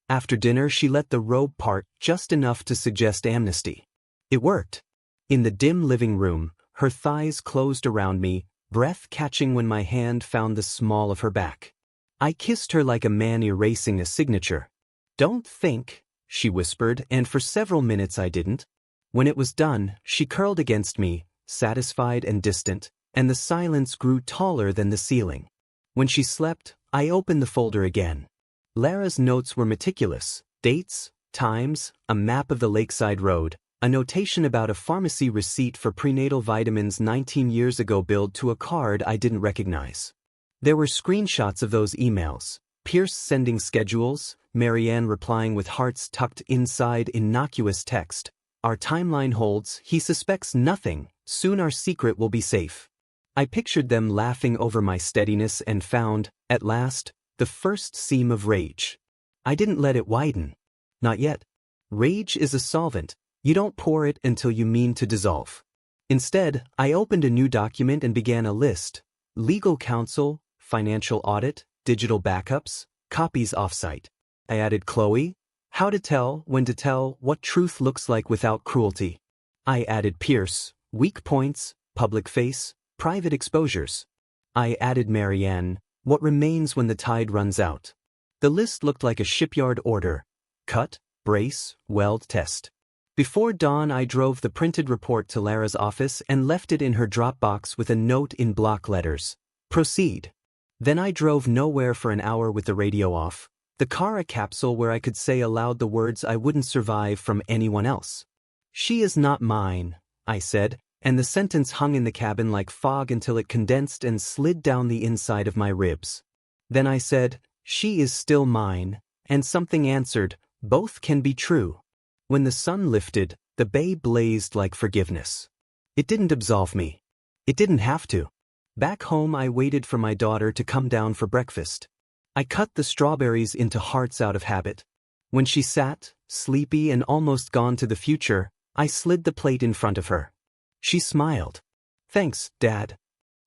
After dinner she let the robe part just enough to suggest amnesty. It worked. In the dim living room, her thighs closed around me, breath catching when my hand found the small of her back. I kissed her like a man erasing a signature. "Don't think," she whispered, and for several minutes I didn't. When it was done, she curled against me, satisfied and distant, and the silence grew taller than the ceiling. When she slept, I opened the folder again. Lara's notes were meticulous: dates, times, a map of the lakeside road, a notation about a pharmacy receipt for prenatal vitamins 19 years ago billed to a card I didn't recognize. There were screenshots of those emails, Pierce sending schedules, Marianne replying with hearts tucked inside innocuous text. "Our timeline holds, he suspects nothing, soon our secret will be safe." I pictured them laughing over my steadiness and found, at last, the first seam of rage. I didn't let it widen. Not yet. Rage is a solvent. You don't pour it until you mean to dissolve. Instead, I opened a new document and began a list. Legal counsel, financial audit, digital backups, copies offsite. I added Chloe, how to tell, when to tell, what truth looks like without cruelty. I added Pierce, weak points, public face, private exposures. I added Marianne, what remains when the tide runs out. The list looked like a shipyard order. Cut, brace, weld, test. Before dawn I drove the printed report to Lara's office and left it in her Dropbox with a note in block letters. Proceed. Then I drove nowhere for an hour with the radio off, the car a capsule where I could say aloud the words I wouldn't survive from anyone else. She is not mine, I said, and the sentence hung in the cabin like fog until it condensed and slid down the inside of my ribs. Then I said, she is still mine, and something answered, both can be true. When the sun lifted, the bay blazed like forgiveness. It didn't absolve me. It didn't have to. Back home I waited for my daughter to come down for breakfast. I cut the strawberries into hearts out of habit. When she sat, sleepy and almost gone to the future, I slid the plate in front of her. She smiled. Thanks, Dad.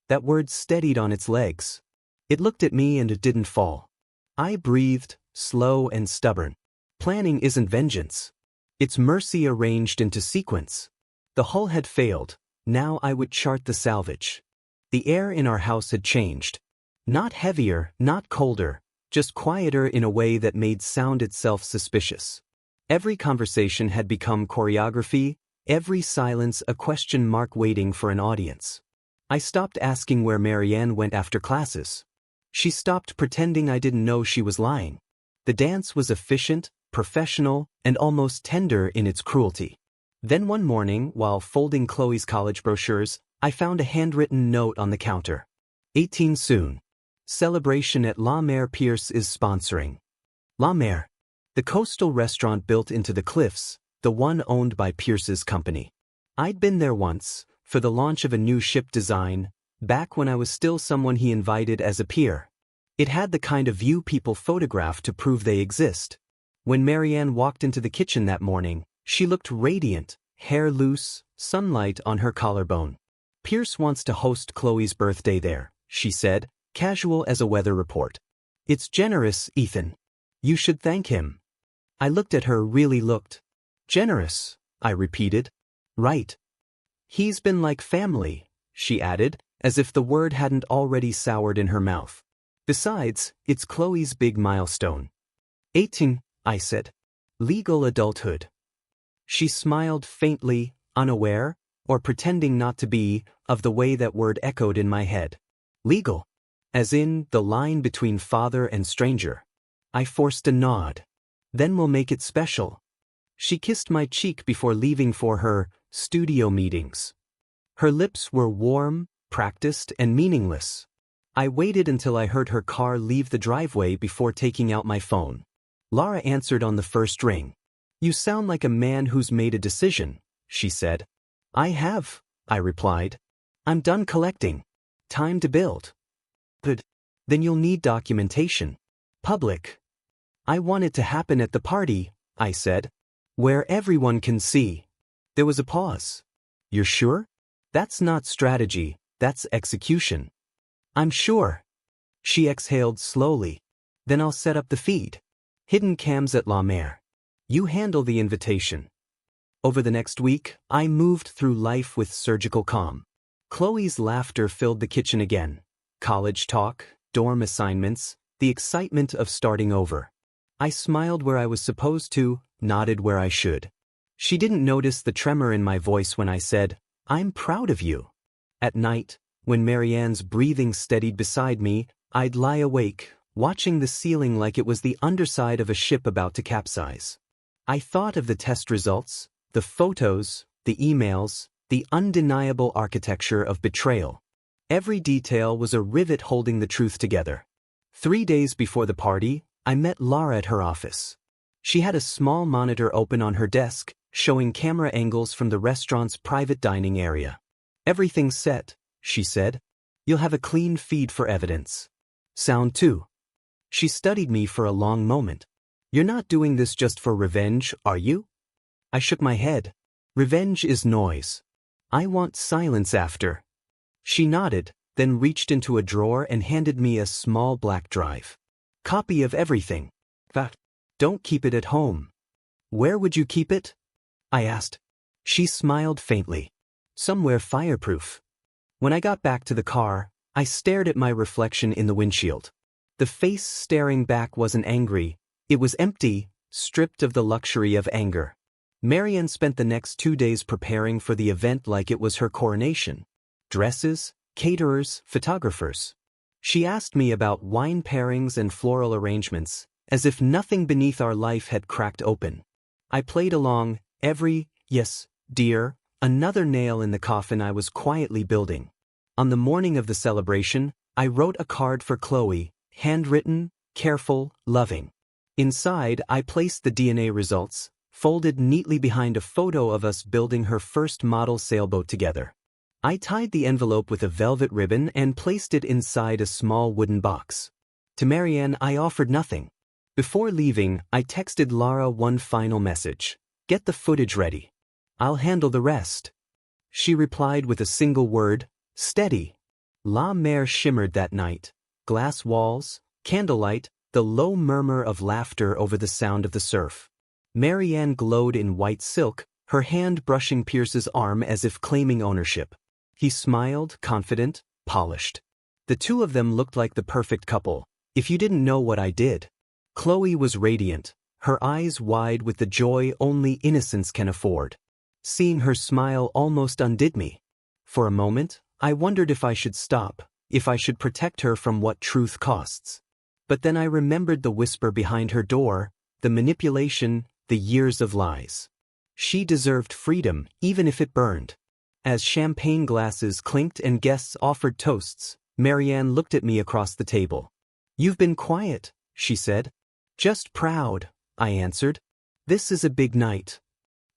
That word steadied on its legs. It looked at me and it didn't fall. I breathed, slow and stubborn. Planning isn't vengeance. It's mercy arranged into sequence. The hull had failed. Now I would chart the salvage. The air in our house had changed. Not heavier, not colder, just quieter in a way that made sound itself suspicious. Every conversation had become choreography, every silence a question mark waiting for an audience. I stopped asking where Marianne went after classes. She stopped pretending I didn't know she was lying. The dance was efficient, professional, and almost tender in its cruelty. Then one morning, while folding Chloe's college brochures, I found a handwritten note on the counter. 18 soon. Celebration at La Mer Pierce is sponsoring. La Mer. The coastal restaurant built into the cliffs, the one owned by Pierce's company. I'd been there once, for the launch of a new ship design, back when I was still someone he invited as a peer. It had the kind of view people photograph to prove they exist. When Marianne walked into the kitchen that morning, she looked radiant, hair loose, sunlight on her collarbone. Pierce wants to host Chloe's birthday there, she said, casual as a weather report. It's generous, Ethan. You should thank him. I looked at her, really looked. Generous, I repeated. Right. He's been like family, she added, as if the word hadn't already soured in her mouth. Besides, it's Chloe's big milestone. 18, I said. Legal adulthood. She smiled faintly, unaware, or pretending not to be, of the way that word echoed in my head. Legal. As in, the line between father and stranger. I forced a nod. Then we'll make it special. She kissed my cheek before leaving for her studio meetings. Her lips were warm, practiced, and meaningless. I waited until I heard her car leave the driveway before taking out my phone. Lara answered on the first ring. You sound like a man who's made a decision, she said. I have, I replied. I'm done collecting. Time to build. Good. Then you'll need documentation. Public. I want it to happen at the party, I said. Where everyone can see. There was a pause. You're sure? That's not strategy, that's execution. I'm sure. She exhaled slowly. Then I'll set up the feed. Hidden cams at La Mer. You handle the invitation. Over the next week, I moved through life with surgical calm. Chloe's laughter filled the kitchen again. College talk, dorm assignments, the excitement of starting over. I smiled where I was supposed to, nodded where I should. She didn't notice the tremor in my voice when I said, I'm proud of you. At night, when Marianne's breathing steadied beside me, I'd lie awake, watching the ceiling like it was the underside of a ship about to capsize. I thought of the test results, the photos, the emails, the undeniable architecture of betrayal. Every detail was a rivet holding the truth together. 3 days before the party, I met Lara at her office. She had a small monitor open on her desk, showing camera angles from the restaurant's private dining area. Everything's set, she said. You'll have a clean feed for evidence. Sound 2. She studied me for a long moment. You're not doing this just for revenge, are you? I shook my head. Revenge is noise. I want silence after. She nodded, then reached into a drawer and handed me a small black drive. Copy of everything. But don't keep it at home. Where would you keep it? I asked. She smiled faintly. Somewhere fireproof. When I got back to the car, I stared at my reflection in the windshield. The face staring back wasn't angry. It was empty, stripped of the luxury of anger. Marianne spent the next 2 days preparing for the event like it was her coronation. Dresses, caterers, photographers. She asked me about wine pairings and floral arrangements, as if nothing beneath our life had cracked open. I played along, yes, dear, another nail in the coffin I was quietly building. On the morning of the celebration, I wrote a card for Chloe, handwritten, careful, loving. Inside, I placed the DNA results, folded neatly behind a photo of us building her first model sailboat together. I tied the envelope with a velvet ribbon and placed it inside a small wooden box. To Marianne, I offered nothing. Before leaving, I texted Lara one final message. Get the footage ready. I'll handle the rest. She replied with a single word, steady. La Mer shimmered that night. Glass walls, candlelight, the low murmur of laughter over the sound of the surf. Marianne glowed in white silk, her hand brushing Pierce's arm as if claiming ownership. He smiled, confident, polished. The two of them looked like the perfect couple, if you didn't know what I did. Chloe was radiant, her eyes wide with the joy only innocence can afford. Seeing her smile almost undid me. For a moment, I wondered if I should stop, if I should protect her from what truth costs. But then I remembered the whisper behind her door, the manipulation, the years of lies. She deserved freedom, even if it burned. As champagne glasses clinked and guests offered toasts, Marianne looked at me across the table. You've been quiet, she said. Just proud, I answered. This is a big night.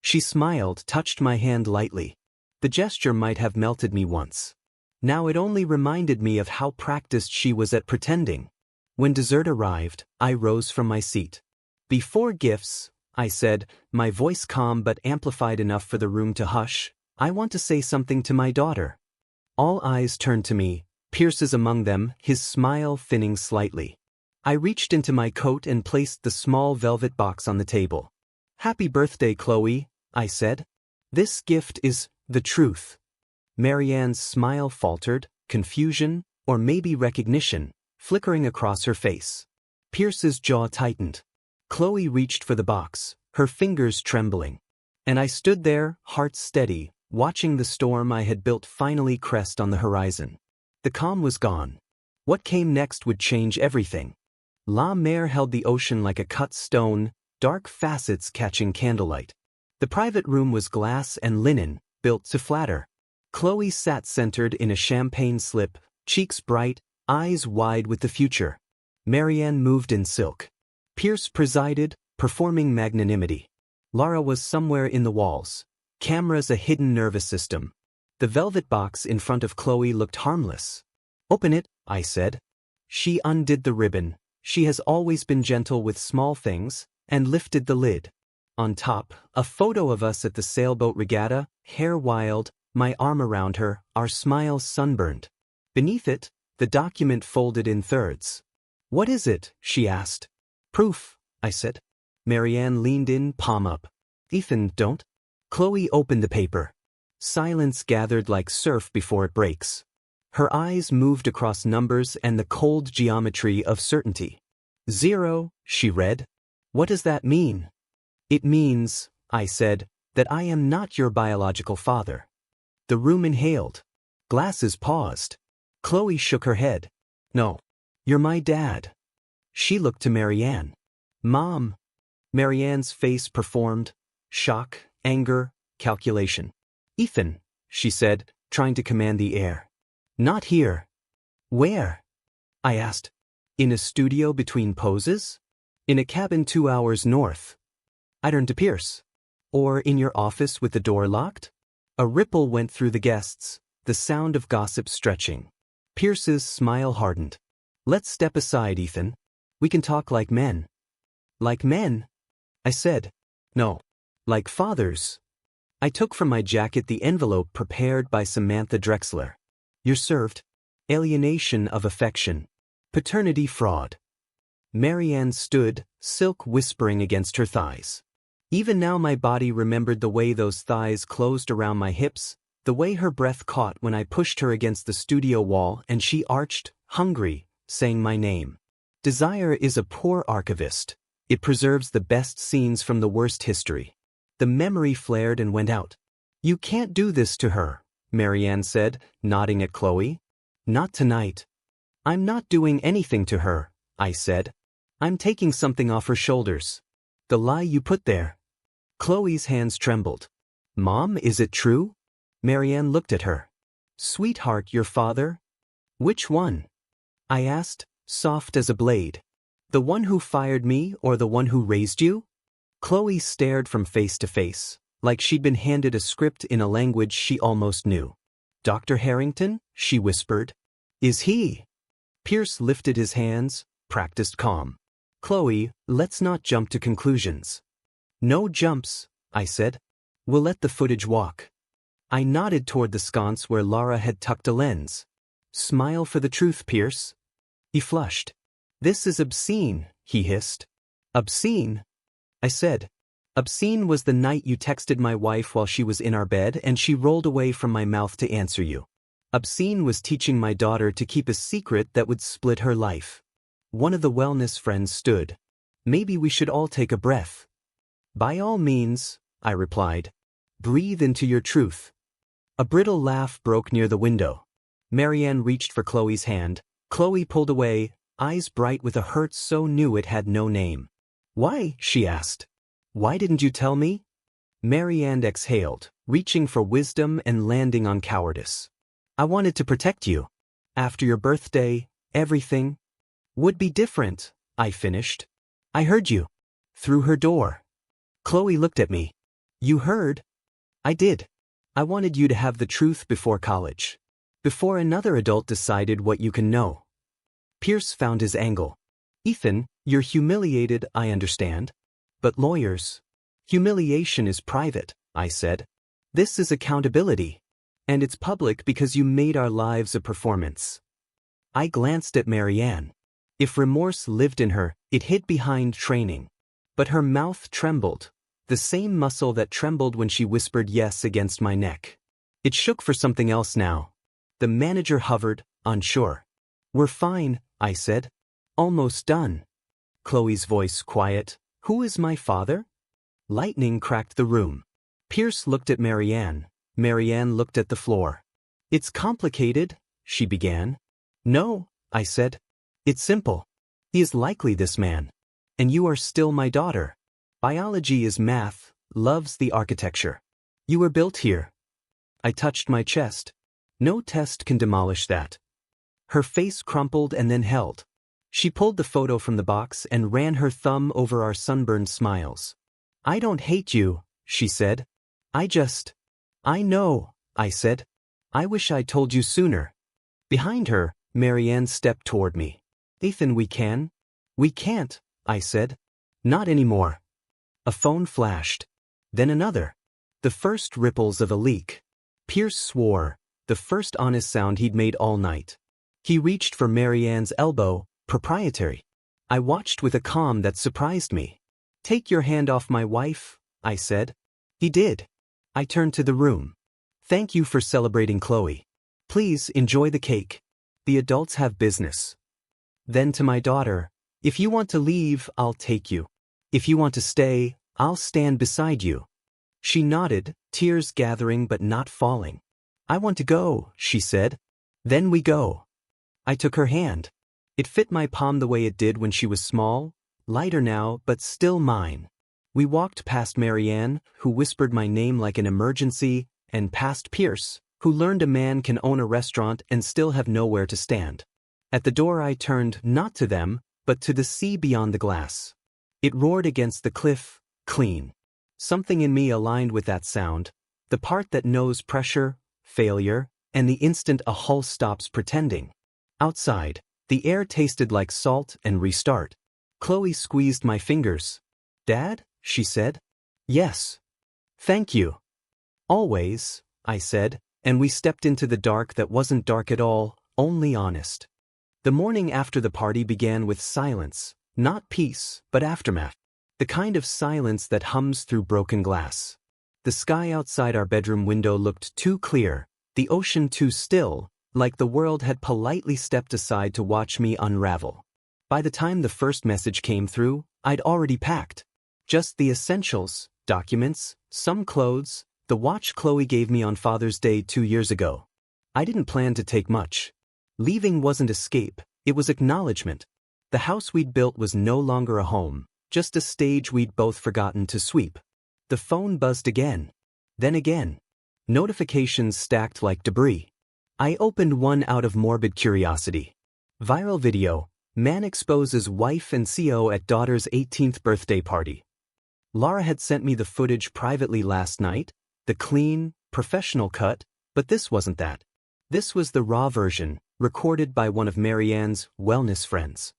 She smiled, touched my hand lightly. The gesture might have melted me once. Now it only reminded me of how practiced she was at pretending. When dessert arrived, I rose from my seat. Before gifts, I said, my voice calm but amplified enough for the room to hush, I want to say something to my daughter. All eyes turned to me, Pierce's among them, his smile thinning slightly. I reached into my coat and placed the small velvet box on the table. Happy birthday, Chloe, I said. This gift is the truth. Marianne's smile faltered, confusion, or maybe recognition, flickering across her face. Pierce's jaw tightened. Chloe reached for the box, her fingers trembling. And I stood there, heart steady, watching the storm I had built finally crest on the horizon. The calm was gone. What came next would change everything. La Mer held the ocean like a cut stone, dark facets catching candlelight. The private room was glass and linen, built to flatter. Chloe sat centered in a champagne slip, cheeks bright, eyes wide with the future. Marianne moved in silk. Pierce presided, performing magnanimity. Lara was somewhere in the walls. Cameras a hidden nervous system. The velvet box in front of Chloe looked harmless. Open it, I said. She undid the ribbon. She has always been gentle with small things, and lifted the lid. On top, a photo of us at the sailboat regatta, hair wild, my arm around her, our smiles sunburned. Beneath it, the document folded in thirds. What is it? She asked. Proof, I said. Marianne leaned in, palm up. Ethan, don't. Chloe opened the paper. Silence gathered like surf before it breaks. Her eyes moved across numbers and the cold geometry of certainty. 0, she read. What does that mean? It means, I said, that I am not your biological father. The room inhaled. Glasses paused. Chloe shook her head. No. You're my dad. She looked to Marianne. Mom. Marianne's face performed. Shock, anger, calculation. Ethan, she said, trying to command the air. Not here. Where? I asked. In a studio between poses? In a cabin 2 hours north. I turned to Pierce. Or in your office with the door locked? A ripple went through the guests, the sound of gossip stretching. Pierce's smile hardened. Let's step aside, Ethan. We can talk like men. Like men? I said. No. Like fathers. I took from my jacket the envelope prepared by Samantha Drexler. You're served. Alienation of affection. Paternity fraud. Marianne stood, silk whispering against her thighs. Even now my body remembered the way those thighs closed around my hips, the way her breath caught when I pushed her against the studio wall and she arched, hungry, saying my name. Desire is a poor archivist. It preserves the best scenes from the worst history. The memory flared and went out. You can't do this to her, Marianne said, nodding at Chloe. Not tonight. I'm not doing anything to her, I said. I'm taking something off her shoulders. The lie you put there. Chloe's hands trembled. Mom, is it true? Marianne looked at her. Sweetheart, your father? Which one? I asked, soft as a blade. The one who fired me or the one who raised you? Chloe stared from face to face, like she'd been handed a script in a language she almost knew. Dr. Harrington? She whispered. Is he? Pierce lifted his hands, practiced calm. Chloe, let's not jump to conclusions. No jumps, I said. We'll let the footage walk. I nodded toward the sconce where Lara had tucked a lens. Smile for the truth, Pierce. He flushed. This is obscene, he hissed. Obscene? I said. Obscene was the night you texted my wife while she was in our bed and she rolled away from my mouth to answer you. Obscene was teaching my daughter to keep a secret that would split her life. One of the wellness friends stood. Maybe we should all take a breath. By all means, I replied. Breathe into your truth. A brittle laugh broke near the window. Marianne reached for Chloe's hand. Chloe pulled away, eyes bright with a hurt so new it had no name. Why? She asked. Why didn't you tell me? Marianne exhaled, reaching for wisdom and landing on cowardice. I wanted to protect you. After your birthday, everything would be different, I finished. I heard you. Through her door. Chloe looked at me. You heard? I did. I wanted you to have the truth before college. Before another adult decided what you can know. Pierce found his angle. Ethan, you're humiliated, I understand. But lawyers. Humiliation is private, I said. This is accountability. And it's public because you made our lives a performance. I glanced at Marianne. If remorse lived in her, it hid behind training. But her mouth trembled, the same muscle that trembled when she whispered yes against my neck. It shook for something else now. The manager hovered, unsure. We're fine, I said. Almost done. Chloe's voice quiet. Who is my father? Lightning cracked the room. Pierce looked at Marianne. Marianne looked at the floor. It's complicated, she began. No, I said. It's simple. He is likely this man. And you are still my daughter. Biology is math, love's the architecture. You were built here. I touched my chest. No test can demolish that. Her face crumpled and then held. She pulled the photo from the box and ran her thumb over our sunburned smiles. I don't hate you, she said. I know, I said. I wish I'd told you sooner. Behind her, Marianne stepped toward me. Ethan, we can? We can't, I said. Not anymore. A phone flashed. Then another. The first ripples of a leak. Pierce swore, the first honest sound he'd made all night. He reached for Marianne's elbow, proprietary. I watched with a calm that surprised me. Take your hand off my wife, I said. He did. I turned to the room. Thank you for celebrating Chloe. Please enjoy the cake. The adults have business. Then to my daughter, if you want to leave, I'll take you. If you want to stay, I'll stand beside you. She nodded, tears gathering but not falling. I want to go, she said. Then we go. I took her hand. It fit my palm the way it did when she was small, lighter now but still mine. We walked past Marianne, who whispered my name like an emergency, and past Pierce, who learned a man can own a restaurant and still have nowhere to stand. At the door I turned not to them, but to the sea beyond the glass. It roared against the cliff, clean. Something in me aligned with that sound, the part that knows pressure, failure, and the instant a hull stops pretending. Outside, the air tasted like salt and restart. Chloe squeezed my fingers. "Dad?" she said. "Yes. Thank you." "Always," I said, and we stepped into the dark that wasn't dark at all, only honest. The morning after the party began with silence, not peace, but aftermath. The kind of silence that hums through broken glass. The sky outside our bedroom window looked too clear, the ocean too still, like the world had politely stepped aside to watch me unravel. By the time the first message came through, I'd already packed. Just the essentials, documents, some clothes, the watch Chloe gave me on Father's Day 2 years ago. I didn't plan to take much. Leaving wasn't escape, it was acknowledgement. The house we'd built was no longer a home, just a stage we'd both forgotten to sweep. The phone buzzed again. Then again. Notifications stacked like debris. I opened one out of morbid curiosity. Viral video: man exposes wife and CO at daughter's 18th birthday party. Lara had sent me the footage privately last night, the clean, professional cut, but this wasn't that. This was the raw version, recorded by one of Marianne's wellness friends.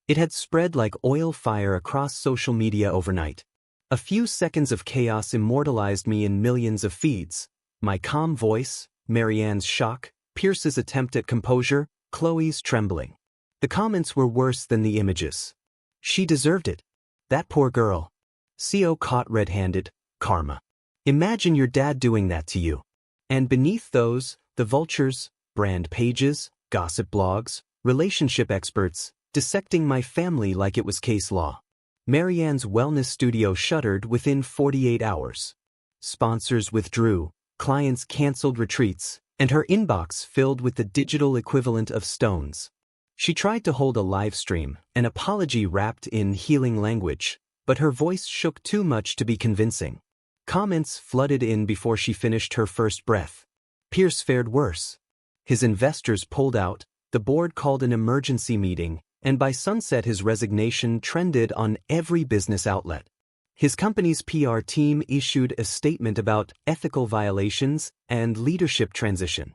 It had spread like oil fire across social media overnight. A few seconds of chaos immortalized me in millions of feeds. My calm voice, Marianne's shock, Pierce's attempt at composure, Chloe's trembling. The comments were worse than the images. She deserved it. That poor girl. CO caught red-handed, karma. Imagine your dad doing that to you. And beneath those, the vultures, brand pages, gossip blogs, relationship experts, dissecting my family like it was case law. Marianne's wellness studio shuttered within 48 hours. Sponsors withdrew, clients canceled retreats, and her inbox filled with the digital equivalent of stones. She tried to hold a live stream, an apology wrapped in healing language, but her voice shook too much to be convincing. Comments flooded in before she finished her first breath. Pierce fared worse. His investors pulled out, the board called an emergency meeting, and by sunset his resignation trended on every business outlet. His company's PR team issued a statement about ethical violations and leadership transition.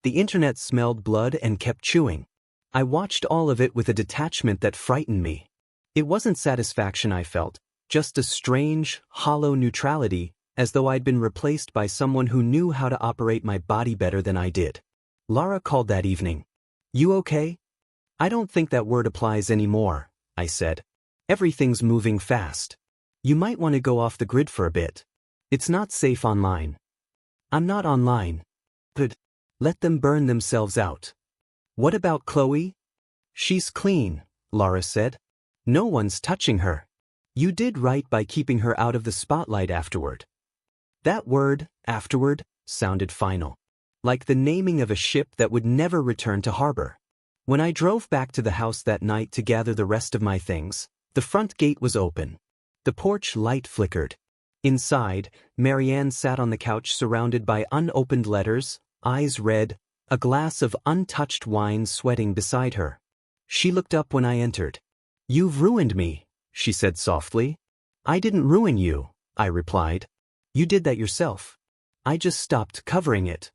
The internet smelled blood and kept chewing. I watched all of it with a detachment that frightened me. It wasn't satisfaction I felt, just a strange, hollow neutrality, as though I'd been replaced by someone who knew how to operate my body better than I did. Lara called that evening. "You okay?" "I don't think that word applies anymore," I said. "Everything's moving fast. You might want to go off the grid for a bit. It's not safe online." "I'm not online." "But let them burn themselves out." "What about Chloe?" "She's clean," Lara said. "No one's touching her. You did right by keeping her out of the spotlight afterward." That word, afterward, sounded final. Like the naming of a ship that would never return to harbor. When I drove back to the house that night to gather the rest of my things, the front gate was open. The porch light flickered. Inside, Marianne sat on the couch surrounded by unopened letters, eyes red, a glass of untouched wine sweating beside her. She looked up when I entered. "You've ruined me," she said softly. "I didn't ruin you," I replied. "You did that yourself. I just stopped covering it."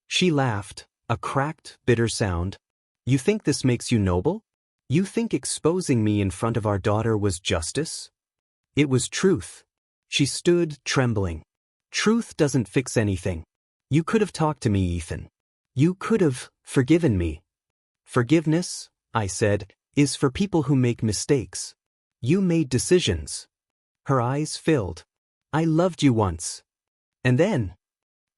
She laughed, a cracked, bitter sound. "You think this makes you noble? You think exposing me in front of our daughter was justice?" "It was truth." She stood, trembling. "Truth doesn't fix anything. You could have talked to me, Ethan. You could have forgiven me." "Forgiveness," I said, "is for people who make mistakes. You made decisions." Her eyes filled. "I loved you once." And then?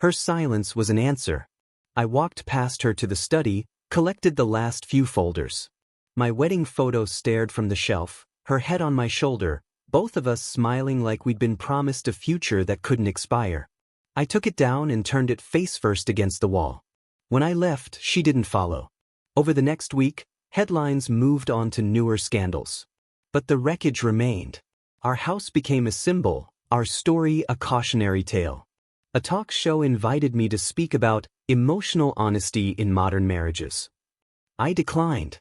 Her silence was an answer. I walked past her to the study, collected the last few folders. My wedding photo stared from the shelf, her head on my shoulder, both of us smiling like we'd been promised a future that couldn't expire. I took it down and turned it face first against the wall. When I left, she didn't follow. Over the next week, headlines moved on to newer scandals. But the wreckage remained. Our house became a symbol, our story a cautionary tale. A talk show invited me to speak about emotional honesty in modern marriages. I declined.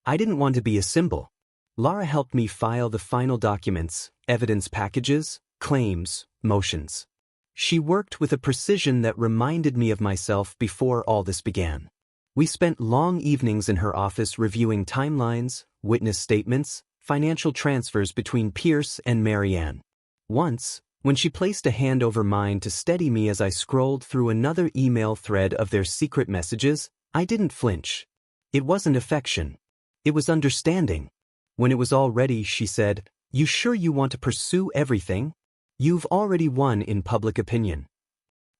I didn't want to be a symbol. Lara helped me file the final documents, evidence packages, claims, motions. She worked with a precision that reminded me of myself before all this began. We spent long evenings in her office reviewing timelines, witness statements, financial transfers between Pierce and Marianne. Once, when she placed a hand over mine to steady me as I scrolled through another email thread of their secret messages, I didn't flinch. It wasn't affection. It was understanding. When it was all ready, she said, "You sure you want to pursue everything? You've already won in public opinion."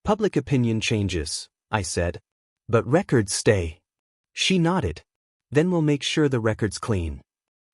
"Public opinion changes," I said. "But records stay." She nodded. "Then we'll make sure the record's clean."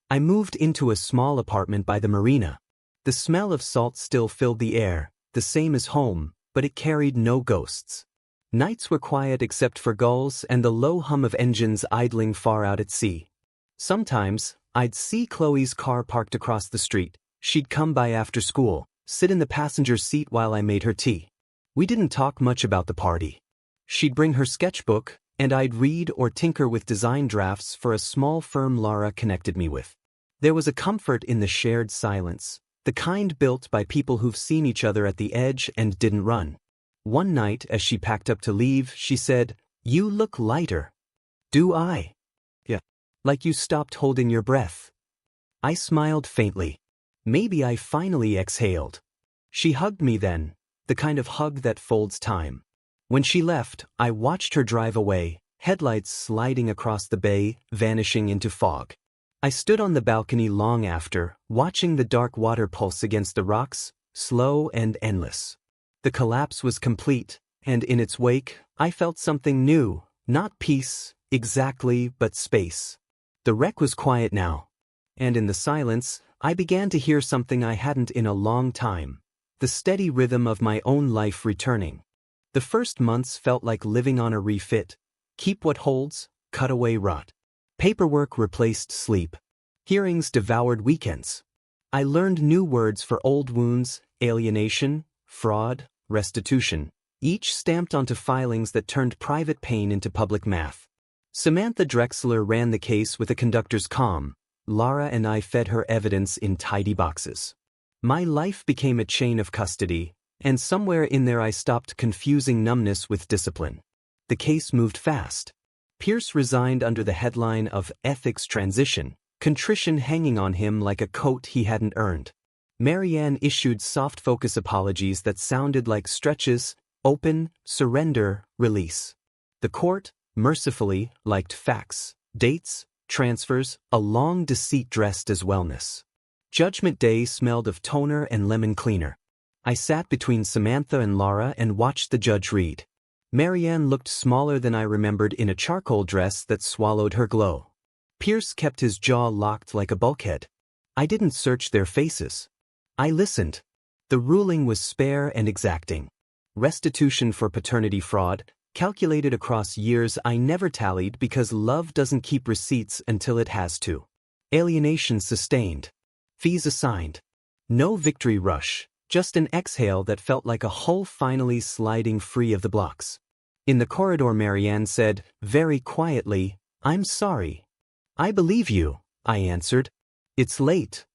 I moved into a small apartment by the marina. The smell of salt still filled the air, the same as home, but it carried no ghosts. Nights were quiet except for gulls and the low hum of engines idling far out at sea. Sometimes, I'd see Chloe's car parked across the street. She'd come by after school, sit in the passenger seat while I made her tea. We didn't talk much about the party. She'd bring her sketchbook, and I'd read or tinker with design drafts for a small firm Laura connected me with. There was a comfort in the shared silence, the kind built by people who've seen each other at the edge and didn't run. One night, as she packed up to leave, she said, "You look lighter." "Do I?" "Yeah. Like you stopped holding your breath." I smiled faintly. Maybe I finally exhaled. She hugged me then, the kind of hug that folds time. When she left, I watched her drive away, headlights sliding across the bay, vanishing into fog. I stood on the balcony long after, watching the dark water pulse against the rocks, slow and endless. The collapse was complete, and in its wake, I felt something new, not peace, exactly, but space. The wreck was quiet now. And in the silence, I began to hear something I hadn't in a long time, the steady rhythm of my own life returning. The first months felt like living on a refit. Keep what holds, cut away rot. Paperwork replaced sleep. Hearings devoured weekends. I learned new words for old wounds: alienation, fraud, restitution, each stamped onto filings that turned private pain into public math. Samantha Drexler ran the case with a conductor's calm. Lara and I fed her evidence in tidy boxes. My life became a chain of custody, and somewhere in there I stopped confusing numbness with discipline. The case moved fast. Pierce resigned under the headline of ethics transition, contrition hanging on him like a coat he hadn't earned. Marianne issued soft focus apologies that sounded like stretches: open, surrender, release. The court, mercifully, liked facts, dates, transfers, a long deceit dressed as wellness. Judgment Day smelled of toner and lemon cleaner. I sat between Samantha and Lara and watched the judge read. Marianne looked smaller than I remembered in a charcoal dress that swallowed her glow. Pierce kept his jaw locked like a bulkhead. I didn't search their faces. I listened. The ruling was spare and exacting. Restitution for paternity fraud, calculated across years I never tallied because love doesn't keep receipts until it has to. Alienation sustained. Fees assigned. No victory rush. Just an exhale that felt like a hull finally sliding free of the blocks. In the corridor, Marianne said, very quietly, "I'm sorry." "I believe you," I answered. "It's late."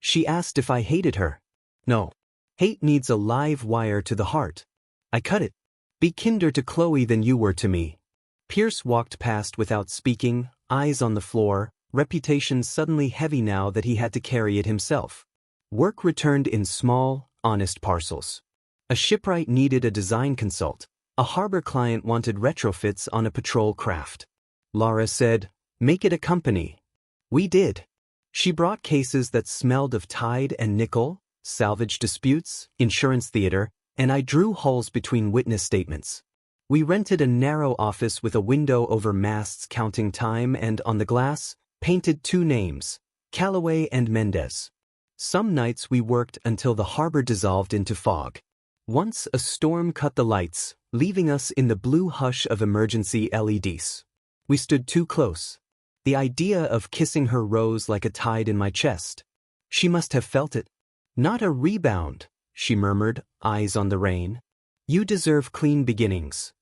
She asked if I hated her. No. Hate needs a live wire to the heart. I cut it. "Be kinder to Chloe than you were to me." Pierce walked past without speaking, eyes on the floor, reputation suddenly heavy now that he had to carry it himself. Work returned in small, honest parcels. A shipwright needed a design consult. A harbor client wanted retrofits on a patrol craft. Lara said, "Make it a company." We did. She brought cases that smelled of Tide and nickel, salvage disputes, insurance theater, and I drew holes between witness statements. We rented a narrow office with a window over masts counting time and, on the glass, painted two names, Calloway and Mendez. Some nights we worked until the harbor dissolved into fog. Once a storm cut the lights, leaving us in the blue hush of emergency LEDs. We stood too close. The idea of kissing her rose like a tide in my chest. She must have felt it. "Not a rebound," she murmured, eyes on the rain. "You deserve clean beginnings."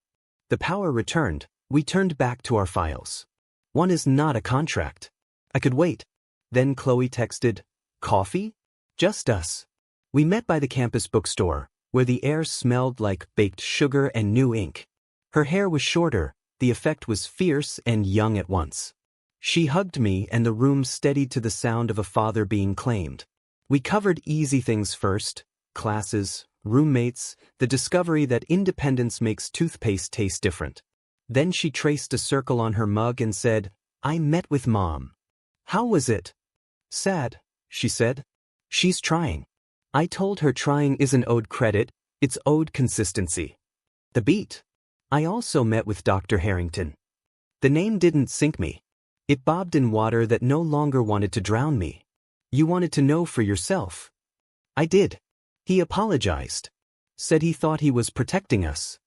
The power returned. We turned back to our files. One is not a contract. I could wait. Then Chloe texted, "Coffee?" Just us. We met by the campus bookstore, where the air smelled like baked sugar and new ink. Her hair was shorter, the effect was fierce and young at once. She hugged me and the room steadied to the sound of a father being claimed. We covered easy things first: classes, roommates, the discovery that independence makes toothpaste taste different. Then she traced a circle on her mug and said, "I met with Mom." "How was it?" "Sad," she said. "She's trying." I told her trying isn't owed credit, it's owed consistency. The beat. I also met with Dr. Harrington. The name didn't sink me. It bobbed in water that no longer wanted to drown me. "You wanted to know for yourself." I did. He apologized. Said he thought he was protecting us.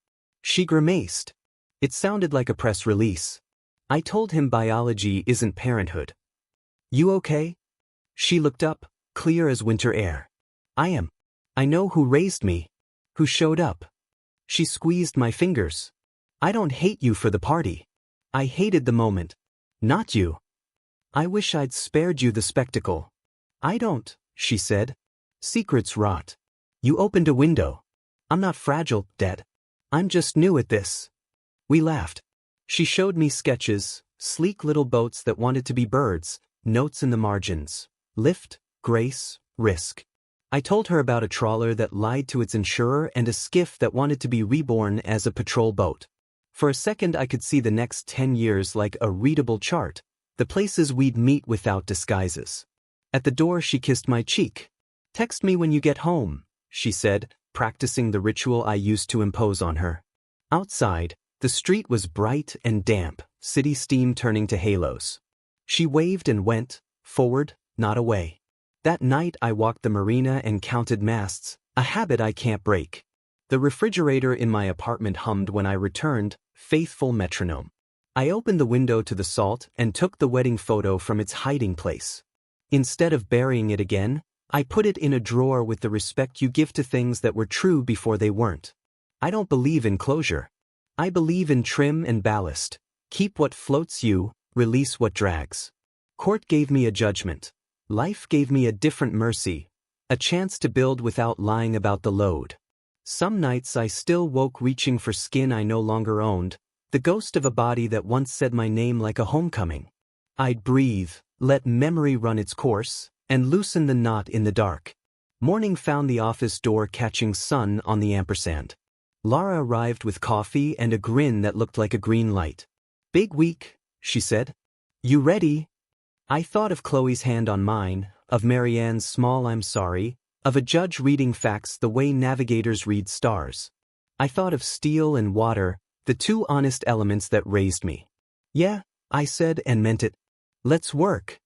She grimaced. It sounded like a press release. I told him biology isn't parenthood. "You okay?" She looked up, clear as winter air. "I am. I know who raised me. Who showed up." She squeezed my fingers. "I don't hate you for the party. I hated the moment. Not you. I wish I'd spared you the spectacle." "I don't," she said. "Secrets rot. You opened a window. I'm not fragile, Dad. I'm just new at this." We laughed. She showed me sketches, sleek little boats that wanted to be birds, notes in the margins: lift, grace, risk. I told her about a trawler that lied to its insurer and a skiff that wanted to be reborn as a patrol boat. For a second I could see the next 10 years like a readable chart, the places we'd meet without disguises. At the door she kissed my cheek. "Text me when you get home," she said, practicing the ritual I used to impose on her. Outside, the street was bright and damp, city steam turning to halos. She waved and went, forward, not away. That night I walked the marina and counted masts, a habit I can't break. The refrigerator in my apartment hummed when I returned, faithful metronome. I opened the window to the salt and took the wedding photo from its hiding place. Instead of burying it again, I put it in a drawer with the respect you give to things that were true before they weren't. I don't believe in closure. I believe in trim and ballast. Keep what floats you, release what drags. Court gave me a judgment. Life gave me a different mercy, a chance to build without lying about the load. Some nights I still woke reaching for skin I no longer owned, the ghost of a body that once said my name like a homecoming. I'd breathe, let memory run its course, and loosen the knot in the dark. Morning found the office door catching sun on the ampersand. Laura arrived with coffee and a grin that looked like a green light. "Big week," she said. "You ready?" I thought of Chloe's hand on mine, of Marianne's small "I'm sorry," of a judge reading facts the way navigators read stars. I thought of steel and water, the two honest elements that raised me. "Yeah," I said and meant it. "Let's work."